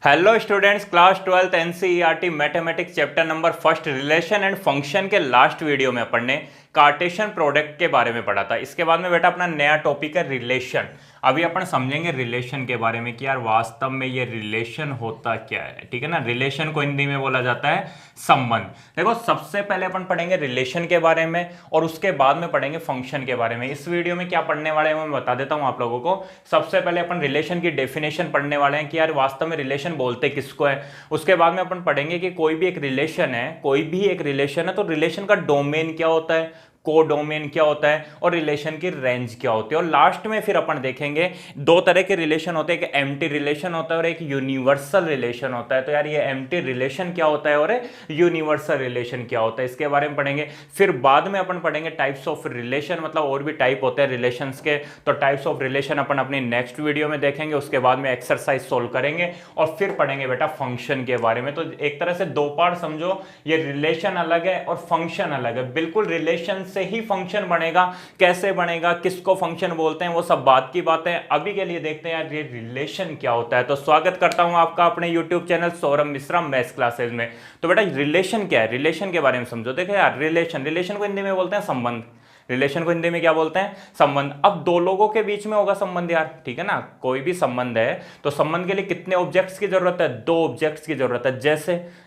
Hello students, class 12th NCERT mathematics chapter number first relation and function के last video में अपन ने Cartesian product के बारे में पढ़ा था। इसके बाद में बेटा अपना नया टॉपिक है रिलेशन। अभी अपन समझेंगे रिलेशन के बारे में कि यार वास्तव में ये रिलेशन होता क्या है। ठीक है ना, रिलेशन को हिंदी में बोला जाता है संबंध। देखो, सबसे पहले अपन पढ़ेंगे रिलेशन के बारे में और उसके बाद में पढ़ेंगे फंक्शन के बारे में। इस वीडियो में क्या पढ़ने वाले हैं मैं बता देता हूं आप लोगों को। सबसे पहले अपन रिलेशन की डेफिनेशन पढ़ने वाले हैं कि यार वास्तव में रिलेशन बोलते किसको है। उसके बाद में अपन पढ़ेंगे कि कोई भी एक रिलेशन है, तो रिलेशन का डोमेन क्या होता है, कोडोमेन क्या होता है और रिलेशन की रेंज क्या होती है। और लास्ट में फिर अपन देखेंगे दो तरह के रिलेशन होते हैं, एक एम्प्टी रिलेशन होता है और एक यूनिवर्सल रिलेशन होता है। तो यार ये एम्प्टी रिलेशन क्या होता है और यूनिवर्सल रिलेशन क्या होता है, इसके बारे में पढ़ेंगे। फिर बाद में अपन पढ़ेंगे टाइप्स ऑफ रिलेशन, मतलब और भी टाइप होते हैं रिलेशंस के। तो टाइप्स ऑफ रिलेशन अपन अपनी नेक्स्ट वीडियो में देखेंगे। उसके बाद में एक्सरसाइज सोल्व करेंगे और फिर पढ़ेंगे बेटा फंक्शन के बारे में। तो एक तरह से दो पार्ट समझो, ये रिलेशन अलग है और फंक्शन अलग है। बिल्कुल रिलेशन से ही फंक्शन बनेगा, कैसे बनेगा, किसको फंक्शन बोलते हैं, वो सब बात की बात है। अभी के लिए देखते हैं यार ये रिलेशन क्या होता है। तो स्वागत करता हूं आपका अपने YouTube channel Saurabh Mishra maths classes में। तो बेटा रिलेशन क्या है, रिलेशन के बारे में समझो। देखो यार रिलेशन को हिंदी में बोलते हैं संबंध। रिलेशन को हिंदी में क्या बोलते हैं, संबंध। अब दो लोगों के बीच में होगा संबंध यार, ठीक है ना। कोई भी संबंध है तो संबंध के लिए कितने ऑब्जेक्ट्स की जरूरत है, दो ऑब्जेक्ट्स की जरूरत है।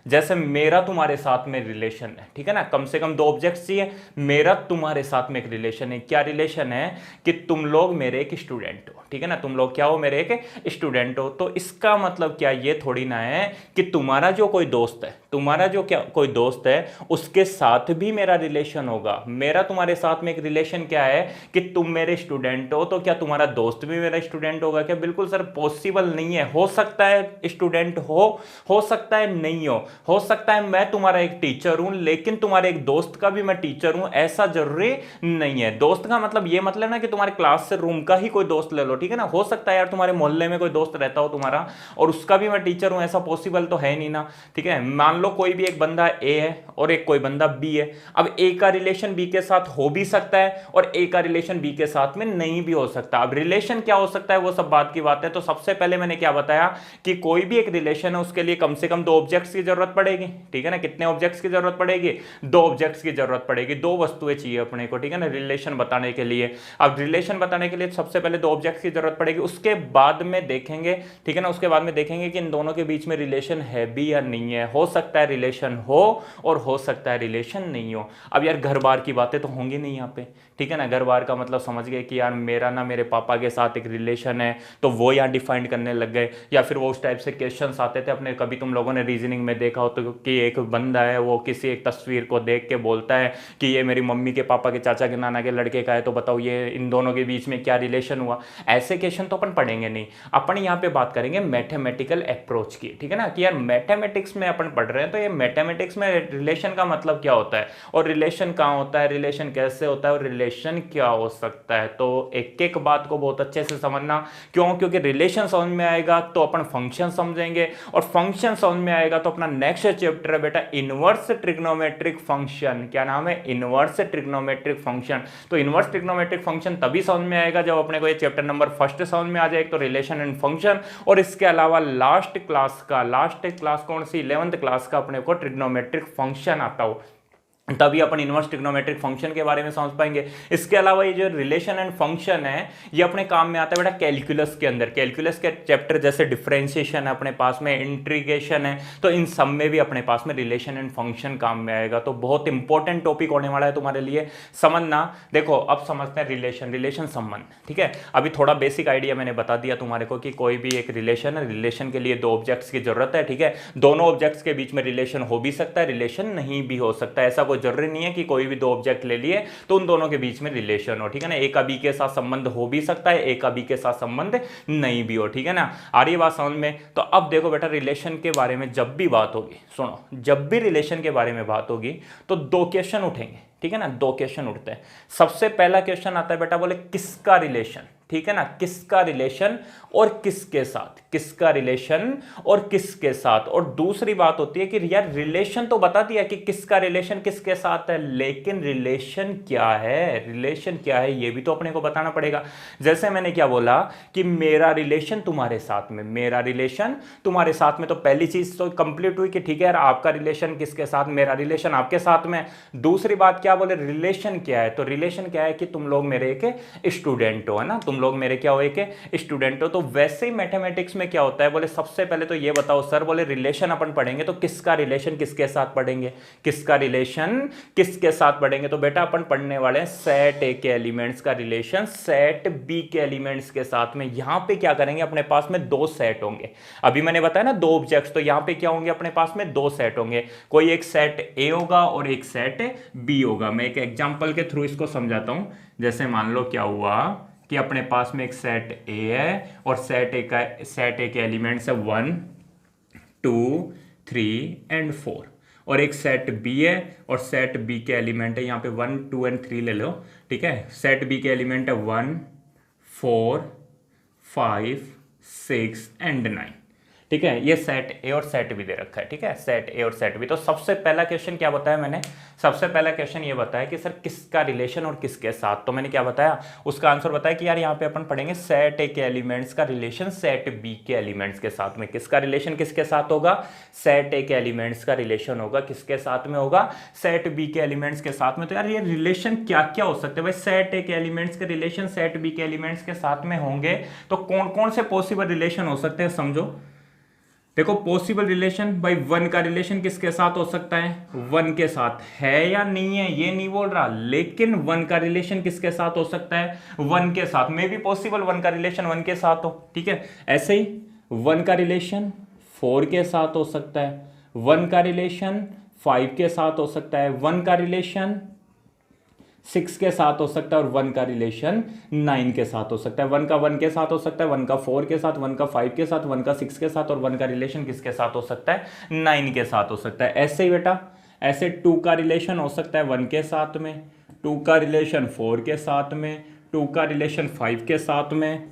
जैसे मेरा तुम्हारे साथ में रिलेशन है, ठीक है ना, कम से कम दो ऑब्जेक्ट्स चाहिए। मेरा तुम्हारे साथ में एक रिलेशन है। क्या रिलेशन है कि तुम लोग मेरे एक स्टूडेंट हो, ठीक है ना, तुम लोग क्या हो, मेरे एक स्टूडेंट हो। तो इसका मतलब क्या ये थोड़ी ना है कि तुम्हारा जो कोई दोस्त है, कोई दोस्त है उसके साथ भी मेरा रिलेशन होगा। मेरा तुम्हारे साथ में एक रिलेशन क्या है कि तुम मेरे स्टूडेंट हो, तो क्या तुम्हारा दोस्त भी मेरा स्टूडेंट होगा क्या? बिल्कुल सर पॉसिबल नहीं है। हो सकता है स्टूडेंट हो सकता है नहीं हो सकता है मैं तुम्हारा एक टीचर हूं लेकिन तुम्हारे एक दोस्त का भी मैं टीचर हूं, ऐसा जरूरी नहीं है। दोस्त का मतलब ये मतलब ना कि तुम्हारे क्लास से रूम का ही कोई दोस्त ले लो, ठीक है ना। हो सकता है यार तुम्हारे मोहल्ले में कोई दोस्त रहता हो तुम्हारा और उसका भी मैं टीचर हूं, ऐसा पॉसिबल तो है नहीं ना, ठीक है। मान लो कोई भी एक बंदा ए है और एक कोई बंदा बी है। अब ए का रिलेशन बी के साथ हो भी सकता है और ए का रिलेशन बी के साथ में नहीं भी हो सकता। अब रिलेशन क्या हो सकता है वो सब बात की बात है। तो सबसे पहले मैंने क्या बताया कि कोई भी एक रिलेशन है उसके लिए कम से कम दो ऑब्जेक्ट्स की जरूरत पड़ेगी, ठीक है ना। कितने ऑब्जेक्ट्स की जरूरत पड़ेगी, दो ऑब्जेक्ट्स की जरूरत पड़ेगी, दो वस्तुएं चाहिए अपने को, ठीक है ना, रिलेशन बताने के लिए। अब रिलेशन बताने के लिए सबसे पहले दो ऑब्जेक्ट्स की जरूरत पड़ेगी। उसके बाद में देखेंगे, ठीक है ना, उसके बाद में देखेंगे कि इन दोनों के बीच में रिलेशन है भी या नहीं है। हो सकता है रिलेशन हो और हो सकता है रिलेशन नहीं हो। अब यार घर बार की बातें तो होंगी नहीं यहाँ पे, ठीक है ना। घर बार का मतलब समझ गए कि यार मेरा ना मेरे पापा के साथ एक रिलेशन है, तो वो यहाँ डिफाइंड करने लग गए। या फिर वो उस टाइप से क्वेश्चंस आते थे अपने, कभी तुम लोगों ने रीजनिंग में देखा हो तो कि एक बंदा है वो किसी एक तस्वीर को देख के बोलता है कि ये मेरी मम्मी के पापा के चाचा के नाना के लड़के का है, तो बताओ ये इन दोनों के बीच में क्या रिलेशन हुआ। ऐसे क्वेश्चन तो अपन पढ़ेंगे नहीं। अपन यहाँ पे बात करेंगे मैथमेटिकल अप्रोच की, ठीक है ना, कि यार मैथमेटिक्स में अपन पढ़ रहे हैं तो ये मैथमेटिक्स में रिलेशन का मतलब क्या होता है और रिलेशन कहाँ होता है, रिलेशन कैसे होता है और रिलेशन क्या हो सकता है। तो एक एक बात को बहुत अच्छे से समझना। क्यों? क्योंकि रिलेशन समझ में आएगा तो अपन फंक्शन समझेंगे और फंक्शन समझ में आएगा तो अपना नेक्स्ट चैप्टर है बेटा इनवर्स ट्रिग्नोमेट्रिक फंक्शन। क्या नाम है? Inverse trigonometric function. तो इनवर्स ट्रिग्नोमेट्रिक फंक्शन तभी समझ में आएगा जब अपने को ये चैप्टर नंबर फर्स्ट समझ में आ जाए, तो रिलेशन एंड फंक्शन। और इसके अलावा लास्ट क्लास कौन सी, 11th क्लास का अपने को ट्रिग्नोमेट्रिक फंक्शन आता हो, तभी अपन इनवर्स ट्रिग्नोमेट्रिक फंक्शन के बारे में समझ पाएंगे। इसके अलावा ये जो रिलेशन एंड फंक्शन है ये अपने काम में आता है बेटा कैलकुलस के अंदर। कैलकुलस के चैप्टर जैसे डिफरेंशिएशन है अपने पास में, इंटीग्रेशन है, तो इन सब में भी अपने पास में रिलेशन एंड फंक्शन काम में आएगा। तो बहुत इंपॉर्टेंट टॉपिक होने वाला है तुम्हारे लिए, समझना। देखो अब समझते हैं रिलेशन संबंध, ठीक है। अभी थोड़ा बेसिक आइडिया मैंने बता दिया तुम्हारे को कि कोई भी एक रिलेशन है, रिलेशन के लिए दो ऑब्जेक्ट्स की जरूरत है, ठीक है। दोनों ऑब्जेक्ट्स के बीच में रिलेशन हो भी सकता है, रिलेशन नहीं भी हो सकता है। ऐसा जरूरी नहीं है कि कोई भी दो ऑब्जेक्ट ले लिए तो उन दोनों के बीच में रिलेशन हो, ठीक है ना। ए का बी के साथ संबंध हो भी सकता है, ए का बी के साथ संबंध नहीं भी हो, ठीक है ना। आ रही बात समझ में? तो अब देखो बेटा रिलेशन के बारे में जब भी बात होगी, सुनो, जब भी रिलेशन के बारे में बात होगी तो दो क्वेश्चन उठेंगे, ठीक है ना। दो क्वेश्चन उठते हैं। सबसे पहला क्वेश्चन आता है बेटा, बोले किसका रिलेशन, ठीक है ना, किसका रिलेशन और किसके साथ, किसका रिलेशन और किसके साथ। और दूसरी बात होती है कि यार रिलेशन तो बता दिया कि किसका रिलेशन किसके साथ है, लेकिन रिलेशन क्या है, रिलेशन क्या है ये भी तो अपने को बताना पड़ेगा। जैसे मैंने क्या बोला कि मेरा रिलेशन तुम्हारे साथ में, मेरा रिलेशन तुम्हारे साथ में, तो पहली चीज तो कंप्लीट हुई कि ठीक है यार आपका रिलेशन किसके साथ, मेरा रिलेशन आपके साथ में। दूसरी बात क्या बोले, रिलेशन क्या है, तो रिलेशन क्या है कि तुम लोग मेरे एक स्टूडेंट हो, है ना, तुम लोग मेरे क्या हो, एक स्टूडेंट हो। तो वैसे ही मैथमेटिक्स में क्या होता है, बोले सबसे पहले तो ये बताओ सर, बोले रिलेशन अपन पढ़ेंगे तो किसका रिलेशन किसके साथ पढ़ेंगे, किसका रिलेशन किसके साथ पढ़ेंगे। तो बेटा अपन पढ़ने वाले हैं सेट ए के एलिमेंट्स का रिलेशन सेट बी के एलिमेंट्स के साथ में। यहां पे क्या करेंगे, अपने पास में दो सेट होंगे, अभी मैंने बताया ना दो ऑब्जेक्ट्स, तो यहां पे क्या होंगे, अपने पास में दो सेट होंगे, कोई एक सेट ए होगा और एक सेट बी होगा। मैं एक एग्जांपल के थ्रू इसको समझाता हूं। जैसे मान लो क्या हुआ कि अपने पास में एक सेट ए है और सेट ए के एलिमेंट्स है 1 2 3 एंड 4, और एक सेट बी है और सेट बी के एलिमेंट है यहाँ पे 1 2 एंड 3 ले लो, ठीक है। सेट बी के एलिमेंट है 1 4 5 6 एंड 9, ठीक है। ये सेट ए और सेट बी दे रखा है, ठीक है, सेट ए और सेट बी। तो सबसे पहला क्वेश्चन क्या बताया मैंने, सबसे पहला क्वेश्चन ये बताया कि सर किसका रिलेशन और किसके साथ। तो मैंने क्या बताया, उसका आंसर बताया कि यार यहाँ पे अपन पढ़ेंगे सेट ए के एलिमेंट्स का रिलेशन सेट बी के एलिमेंट्स के साथ में। किसका रिलेशन किसके साथ होगा, सेट ए के एलिमेंट्स का रिलेशन होगा किसके साथ में होगा, सेट बी के एलिमेंट्स के साथ में। तो यार ये रिलेशन क्या क्या हो सकते हैं भाई, सेट ए के एलिमेंट्स के रिलेशन सेट बी के एलिमेंट्स के साथ में होंगे तो कौन कौन से पॉसिबल रिलेशन हो सकते हैं, समझो। देखो पॉसिबल रिलेशन भाई, वन का रिलेशन किसके साथ हो सकता है, वन के साथ है या नहीं है ये नहीं बोल रहा, लेकिन वन का रिलेशन किसके साथ हो सकता है, वन के साथ में भी पॉसिबल वन का रिलेशन वन के साथ हो, ठीक है। ऐसे ही वन का रिलेशन 4 के साथ हो सकता है, वन का रिलेशन 5 के साथ हो सकता है, वन का रिलेशन 6 के साथ हो सकता है और 1 का रिलेशन 9 के साथ हो सकता है। 1 का 1 के साथ हो सकता है, 1 का 4 के साथ, 1 का 5 के साथ, 1 का 6 के साथ, और 1 का रिलेशन किसके साथ हो सकता है, 9 के साथ हो सकता है। ऐसे ही बेटा ऐसे 2 का रिलेशन हो सकता है 1 के साथ में, 2 का रिलेशन 4 के साथ में, 2 का रिलेशन 5 के साथ में,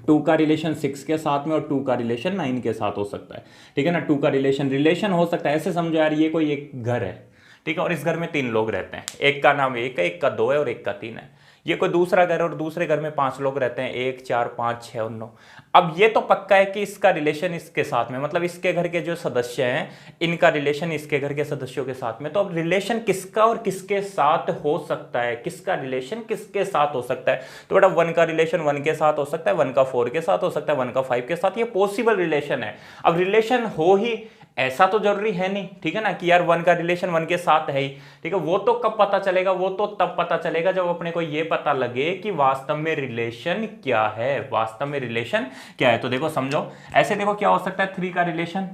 2 का रिलेशन 6 के साथ में, और 2 का रिलेशन 9 के साथ हो सकता है, ठीक है ना। 2 का रिलेशन हो सकता है। ऐसे समझो यार ये कोई एक घर है, ठीक है, और इस घर में 3 लोग रहते हैं, एक का नाम 1 है, एक का 2 है और एक का 3 है। ये कोई दूसरा घर है और दूसरे घर में 5 लोग रहते हैं, 1 4 5 6 और 9। अब ये तो पक्का है कि इसका रिलेशन इसके साथ में, मतलब इसके घर के जो सदस्य हैं इनका रिलेशन इसके घर के सदस्यों के साथ में। तो अब रिलेशन किसका और किसके साथ हो सकता है, किसका रिलेशन किसके साथ हो सकता है। तो बेटा 1 का रिलेशन 1 के साथ हो सकता है, 1 का 4 के साथ हो सकता है, 1 का 5 के साथ, ये पॉसिबल रिलेशन है। अब रिलेशन हो ही ऐसा तो जरूरी है नहीं, ठीक है ना, कि यार 1 का रिलेशन 1 के साथ है ही, ठीक है। वो तो कब पता चलेगा, वो तो तब पता चलेगा जब अपने को ये पता लगे कि वास्तव में रिलेशन क्या है, वास्तव में रिलेशन क्या है। तो देखो समझो, ऐसे देखो क्या हो सकता है, 3 का रिलेशन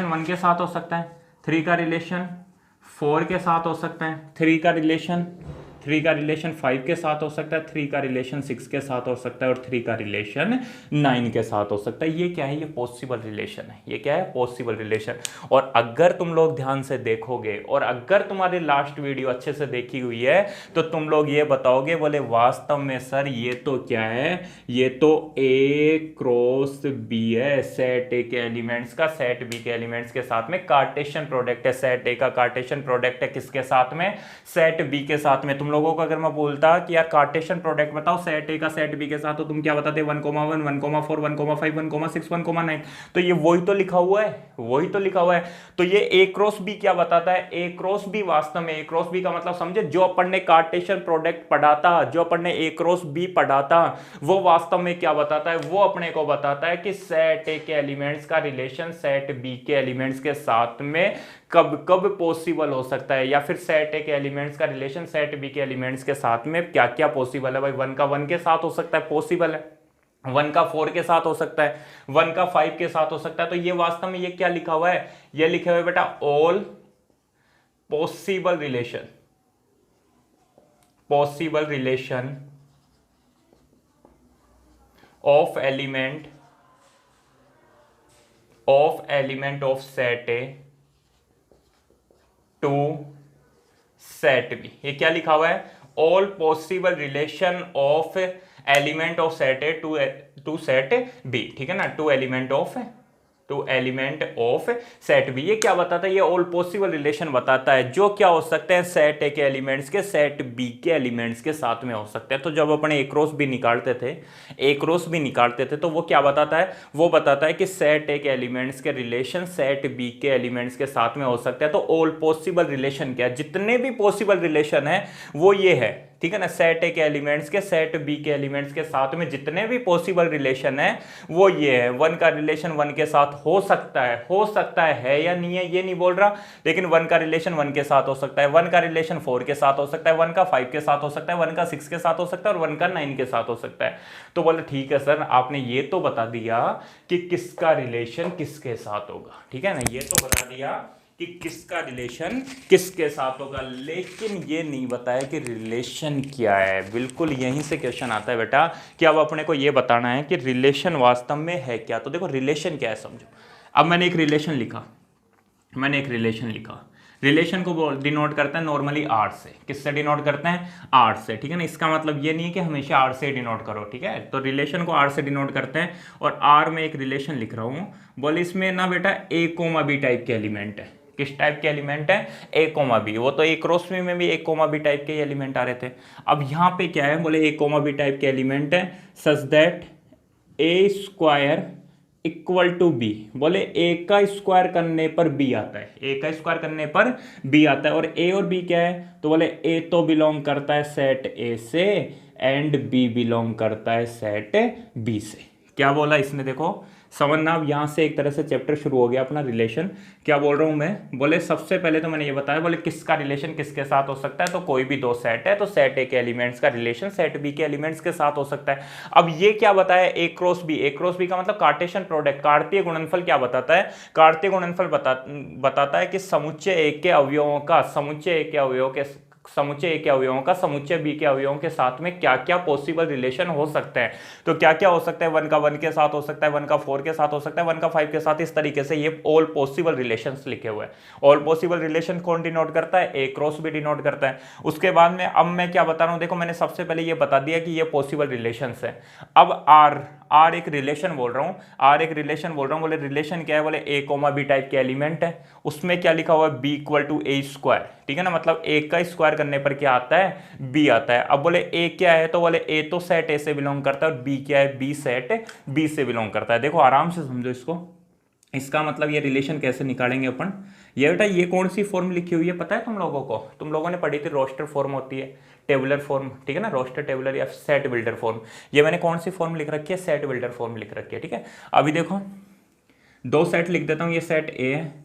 1 के साथ हो सकता है, 3 का रिलेशन 4 के साथ हो सकता है, 3 का रिलेशन 5 के साथ हो सकता है, 3 का रिलेशन 6 के साथ हो सकता है, और 3 का रिलेशन 9 के साथ हो सकता है। ये क्या है, ये पॉसिबल रिलेशन है, ये क्या है, पॉसिबल रिलेशन। और अगर तुम लोग ध्यान से देखोगे और अगर तुम्हारी लास्ट वीडियो अच्छे से देखी हुई है तो तुम लोग ये बताओगे, बोले वास्तव में सर ये तो क्या है, ये तो ए क्रॉस बी है, सेट ए के एलिमेंट्स का सेट बी के एलिमेंट्स के साथ में कार्टेशियन प्रोडक्ट है, सेट ए का कार्टेशियन प्रोडक्ट है किसके साथ में, सेट बी के साथ में। तुम लोगों को अगर मैं बोलता कि यार कार्टेशियन प्रोडक्ट बताओ सेट ए का सेट बी के साथ, तो तुम क्या बताते, 1 1 1 4 1 5 1 6 1 9। तो ये वही तो लिखा हुआ है, वही तो लिखा हुआ है। तो ये ए क्रॉस बी क्या बताता है, ए क्रॉस बी वास्तव में, ए क्रॉस बी का मतलब समझे, जो अपन ने कार्टेशियन प्रोडक्ट पढ़ा था, जो अपन ने ए क्रॉस बी पढ़ा था, वो वास्तव में क्या बताता है, वो अपने को बताता है कि सेट ए के एलिमेंट्स का रिलेशन सेट बी के एलिमेंट्स के साथ में कब कब पॉसिबल हो सकता है, या फिर सेट ए के एलिमेंट्स का रिलेशन सेट बी के एलिमेंट्स के साथ में क्या क्या पॉसिबल है। भाई 1 का 1 के साथ हो सकता है, पॉसिबल है, 1 का 4 के साथ हो सकता है, 1 का 5 के साथ हो सकता है। तो ये वास्तव में ये क्या लिखा हुआ है, ये लिखा हुआ है बेटा all possible relation, possible relation of element of set A to set B. ये क्या लिखा हुआ है, all possible relation of element of set A to set B, ठीक है ना, to element of set B. ये क्या बताता है, ये ऑल पॉसिबल रिलेशन बताता है जो क्या हो सकते हैं, सेट ए के एलिमेंट्स के सेट बी के एलिमेंट्स के साथ में हो सकते हैं। तो जब अपने ए क्रॉस बी निकालते थे तो वो क्या बताता है, वो बताता है कि सेट ए के एलिमेंट्स के रिलेशन सेट बी के एलिमेंट्स के साथ में हो सकते हैं। तो ऑल पॉसिबल रिलेशन क्या है, जितने भी पॉसिबल रिलेशन है वो ये है, ठीक है ना, सेट ए के एलिमेंट्स के सेट बी के एलिमेंट्स के साथ में जितने भी पॉसिबल रिलेशन है वो ये है। वन का रिलेशन वन के साथ हो सकता है या नहीं है ये नहीं बोल रहा, लेकिन वन का रिलेशन वन के साथ हो सकता है, वन का रिलेशन 4 के साथ हो सकता है, वन का 5 के साथ हो सकता है, वन का 6 के साथ हो सकता है और वन का 9 के साथ हो सकता है। तो बोले ठीक है सर, आपने ये तो बता दिया कि किसका रिलेशन किसके साथ होगा, ठीक है ना, ये तो बता दिया कि किसका रिलेशन किसके साथ होगा, लेकिन ये नहीं बताया कि रिलेशन क्या है। बिल्कुल यहीं से क्वेश्चन आता है बेटा कि अब अपने को ये बताना है कि रिलेशन वास्तव में है क्या। तो देखो रिलेशन क्या है समझो। अब मैंने एक रिलेशन लिखा, रिलेशन को डिनोट करते हैं नॉर्मली आर से। किससे डिनोट करते हैं, आर से, ठीक है ना। इसका मतलब ये नहीं है कि हमेशा आर से डिनोट करो, ठीक है। तो रिलेशन को आर से डिनोट करते हैं और आर में एक रिलेशन लिख रहा हूँ। बोले इसमें ना बेटा ए कोमा बी टाइप के एलिमेंट है। किस टाइप के एलिमेंट है, ए कोमा बी। वो तो ए क्रॉस में भी ए कोमा बी टाइप के एलिमेंट आ रहे थे। अब यहाँ पे क्या है, बोले ए कोमा बी टाइप के एलिमेंट है such that A square equal to B. बोले ए का स्क्वायर करने पर बी आता है, ए का स्क्वायर करने पर बी आता है। और ए और बी क्या है, तो बोले ए तो बिलोंग करता है सेट ए से एंड बी बिलोंग करता है सेट बी से। क्या बोला इसने, देखो समझना। अब यहाँ से एक तरह से चैप्टर शुरू हो गया अपना रिलेशन। क्या बोल रहा हूँ मैं, बोले सबसे पहले तो मैंने ये बताया, बोले किसका रिलेशन किसके साथ हो सकता है। तो कोई भी दो सेट है तो सेट ए के एलिमेंट्स का रिलेशन सेट बी के एलिमेंट्स के साथ हो सकता है। अब ये क्या बताया, ए क्रॉस बी का मतलब कार्टेशियन प्रोडक्ट, कार्तीय गुणनफल क्या बताता है, कार्तीय गुणनफल बताता है कि समुच्चय ए के अवयवों का समुच्चय बी के अवयवों के साथ में क्या क्या पॉसिबल रिलेशन हो सकते हैं। तो क्या क्या हो सकता है, वन का 1 के साथ हो सकता है, वन का 4 के साथ हो सकता है, वन का 5 के साथ। इस तरीके से ये ऑल पॉसिबल रिलेशंस लिखे हुए हैं। ऑल पॉसिबल रिलेशन कौन डिनोट करता है, ए क्रॉस बी डिनोट करता है। उसके बाद में अब मैं क्या बता रहा हूं, देखो मैंने सबसे पहले ये बता दिया कि ये पॉसिबल रिलेशंस है। अब आर एक रिलेशन बोल रहा हूं, बोले रिलेशन क्या है, बोले ए कोमा बी टाइप के एलिमेंट है। उसमें क्या लिखा हुआ है, B equal to A square, ठीक है ना, मतलब ए का स्क्वायर करने पर क्या आता है, बी आता है। अब बोले ए क्या है, तो बोले ए तो सेट ए से बिलोंग करता है और बी क्या है, बी सेट बी से बिलोंग करता है। देखो आराम से समझो इसको। इसका मतलब ये रिलेशन कैसे निकालेंगे अपन। ये बेटा ये कौन सी फॉर्म लिखी हुई है पता है तुम लोगों को, तुम लोगों ने पढ़ी थी रोस्टर फॉर्म होती है, टेबुलर फॉर्म, ठीक है ना, रोस्टर टेबुलर या सेट बिल्डर फॉर्म। ये मैंने कौन सी फॉर्म लिख रखी है, सेट बिल्डर फॉर्म लिख रखी है, ठीक है। अभी देखो दो सेट लिख देता हूँ, ये सेट ए है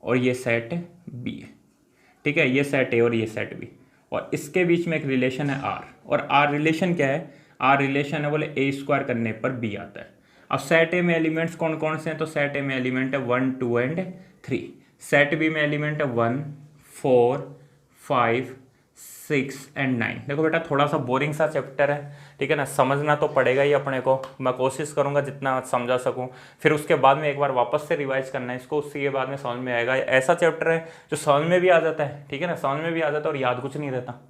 और ये सेट बी है, ठीक है, ये सेट ए और ये सेट बी, और इसके बीच में एक रिलेशन है आर। और आर रिलेशन क्या है, आर रिलेशन है बोले ए स्क्वायर करने पर बी आता है। अब सेट ए में एलिमेंट्स कौन कौन से हैं, तो सेट ए में एलिमेंट है 1 2 एंड 3। सेट बी में एलिमेंट है 1 4 5 6 एंड 9। देखो बेटा थोड़ा सा बोरिंग सा चैप्टर है, ठीक है ना, समझना तो पड़ेगा ही अपने को। मैं कोशिश करूंगा जितना समझा सकूं, फिर उसके बाद में एक बार वापस से रिवाइज करना है इसको, उसके बाद में समझ में आएगा। ऐसा चैप्टर है जो समझ में भी आ जाता है, ठीक है ना, समझ में भी आ जाता है और याद कुछ नहीं रहता।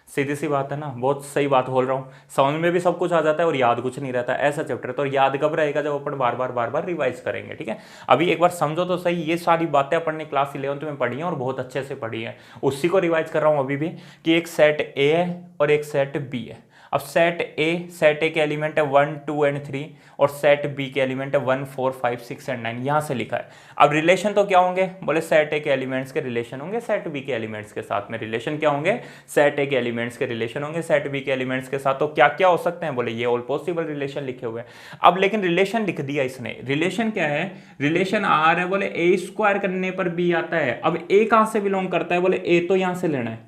सीधी सी बात है ना, बहुत सही बात बोल रहा हूँ। समझ में भी सब कुछ आ जाता है और याद कुछ नहीं रहता, ऐसा चैप्टर। तो याद कब रहेगा, जब अपन बार बार रिवाइज करेंगे, ठीक है। अभी एक बार समझो तो सही, ये सारी बातें अपन ने क्लास 11th में पढ़ी हैं और बहुत अच्छे से पढ़ी है, उसी को रिवाइज कर रहा हूँ अभी भी, कि एक सेट ए है और एक सेट बी है। अब सेट ए के एलिमेंट है 1 2 एंड 3 और सेट बी के एलिमेंट है 1 4 5 6 एंड 9, यहाँ से लिखा है। अब रिलेशन तो क्या होंगे, बोले सेट ए के एलिमेंट्स के रिलेशन होंगे सेट बी के एलिमेंट्स के साथ में। रिलेशन क्या होंगे, सेट ए के एलिमेंट्स के रिलेशन होंगे सेट बी के एलिमेंट्स के साथ। तो क्या क्या हो सकते हैं, बोले ये ऑल पॉसिबल रिलेशन लिखे हुए हैं। अब लेकिन रिलेशन लिख दिया इसने, रिलेशन क्या है, रिलेशन आर है, बोले ए स्क्वायर करने पर बी आता है। अब ए कहां से बिलोंग करता है, बोले ए तो यहां से लेना है,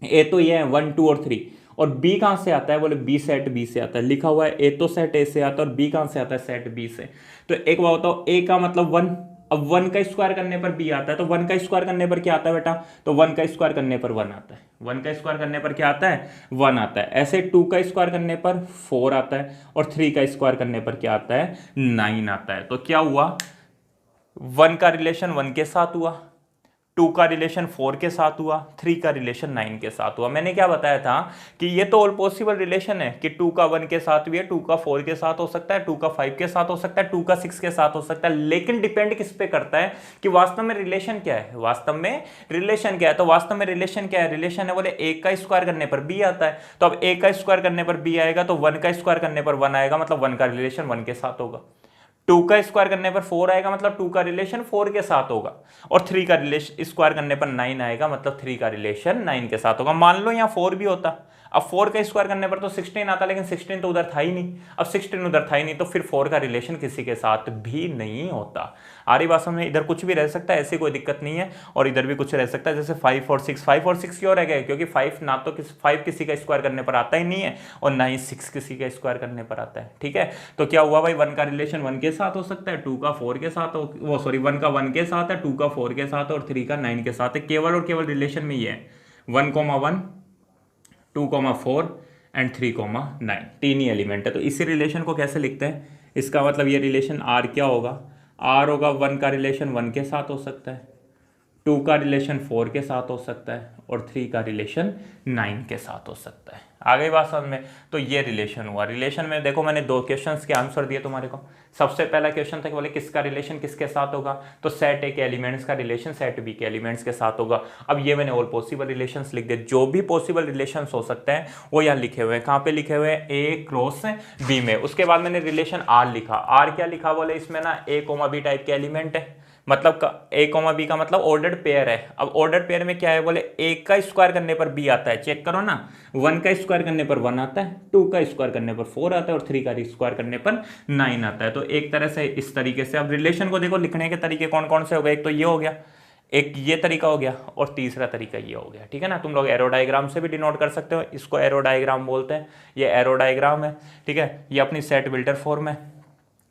ए तो ये है 1 2 और 3, और बी कहां से आता है, बोले बी सेट बी से आता है। लिखा हुआ है ए तो सेट ए से आता है और बी कहां से आता है, सेट बी से। तो एक बात बताओ, ए का मतलब 1, अब 1 का स्क्वायर करने पर बी आता है, तो 1 का स्क्वायर करने पर क्या आता है बेटा, तो 1 का स्क्वायर करने पर 1 आता है। 1 का स्क्वायर करने पर क्या आता है, 1 आता है। ऐसे 2 का स्क्वायर करने पर 4 आता है और 3 का स्क्वायर करने पर क्या आता है, 9 आता है। तो क्या हुआ, 1 का रिलेशन 1 के साथ हुआ, 2 का रिलेशन 4 के साथ हुआ, 3 का रिलेशन 9 के साथ हुआ। मैंने क्या बताया था कि ये तो ऑल पॉसिबल रिलेशन है कि 2 का 1 के साथ भी है, 2 का 4 के साथ हो सकता है, 2 का 5 के साथ हो सकता है, 2 का 6 के साथ हो सकता है, लेकिन डिपेंड किस पे करता है कि वास्तव में रिलेशन क्या है। वास्तव में रिलेशन क्या है, तो वास्तव में रिलेशन क्या है, रिलेशन है बोले a का स्क्वायर करने पर b आता है। तो अब a का स्क्वायर करने पर b आएगा तो 1 का स्क्वायर करने पर 1 आएगा, मतलब 1 का रिलेशन 1 के साथ होगा। 2 का स्क्वायर करने पर 4 आएगा, मतलब 2 का रिलेशन 4 के साथ होगा। और 3 का रिलेशन स्क्वायर करने पर 9 आएगा, मतलब 3 का रिलेशन 9 के साथ होगा। मान लो यहाँ 4 भी होता, अब 4 का स्क्वायर करने पर तो 16 आता, लेकिन 16 तो उधर था ही नहीं। अब 16 उधर था ही नहीं तो फिर 4 का रिलेशन किसी के साथ भी नहीं होता। आ रही बात समझ, इधर कुछ भी रह सकता है, ऐसी कोई दिक्कत नहीं है, और इधर भी कुछ रह सकता है, जैसे 5 और 6। 5 और 6 क्यों रह गए, क्योंकि 5 ना तो 5 किसी का स्क्वायर करने पर आता ही नहीं है, और ना ही 6 किसी का स्क्वायर करने पर आता है। ठीक है, तो क्या हुआ भाई, 1 का रिलेशन 1 के साथ हो सकता है, 2 का 4 के साथ हो, वो सॉरी 1 का 1 के साथ है, 2 का 4 के साथ है, और 3 का 9 के साथ है। केवल और केवल रिलेशन में ये है 1,1, 2,4 एंड 3,9, तीन ही एलिमेंट है। तो इसी रिलेशन को कैसे लिखते हैं, इसका मतलब ये रिलेशन आर क्या होगा, आर होगा 1 का रिलेशन 1 के साथ हो सकता है, 2 का रिलेशन 4 के साथ हो सकता है, और 3 का रिलेशन 9 के साथ हो सकता है। आ गई बात समझ में। तो ये रिलेशन हुआ। रिलेशन में देखो मैंने 2 क्वेश्चंस के आंसर दिए तुम्हारे को। सबसे पहला क्वेश्चन था कि बोले किसका रिलेशन किसके साथ होगा, तो सेट ए के एलिमेंट्स का रिलेशन सेट बी के एलिमेंट्स के साथ होगा। अब ये मैंने ऑल पॉसिबल रिलेशंस लिख दिए, जो भी पॉसिबल रिलेशंस हो सकते हैं वो यहाँ लिखे हुए हैं। कहाँ पे लिखे हुए हैं, ए क्रॉस बी में। उसके बाद मैंने रिलेशन आर लिखा। आर क्या लिखा, बोले इसमें ना ए कोमा बी टाइप के एलिमेंट है, मतलब ए कोमा बी का मतलब ऑर्डर्ड पेयर है। अब ऑर्डर्ड पेयर में क्या है, बोले ए का स्क्वायर करने पर बी आता है, चेक करो ना, 1 का स्क्वायर करने पर 1 आता है, 2 का स्क्वायर करने पर 4 आता है, और 3 का स्क्वायर करने पर 9 आता है। तो एक तरह से इस तरीके से अब रिलेशन को देखो, लिखने के तरीके कौन कौन से हो गए, एक तो ये हो गया, एक ये तरीका हो गया, और तीसरा तरीका ये हो गया। ठीक है ना, तुम लोग एरो डायग्राम से भी डिनोट कर सकते हो, इसको एरो डायग्राम बोलते हैं, ये एरो डायग्राम है। ठीक है, ये अपनी सेट बिल्डर फॉर्म है,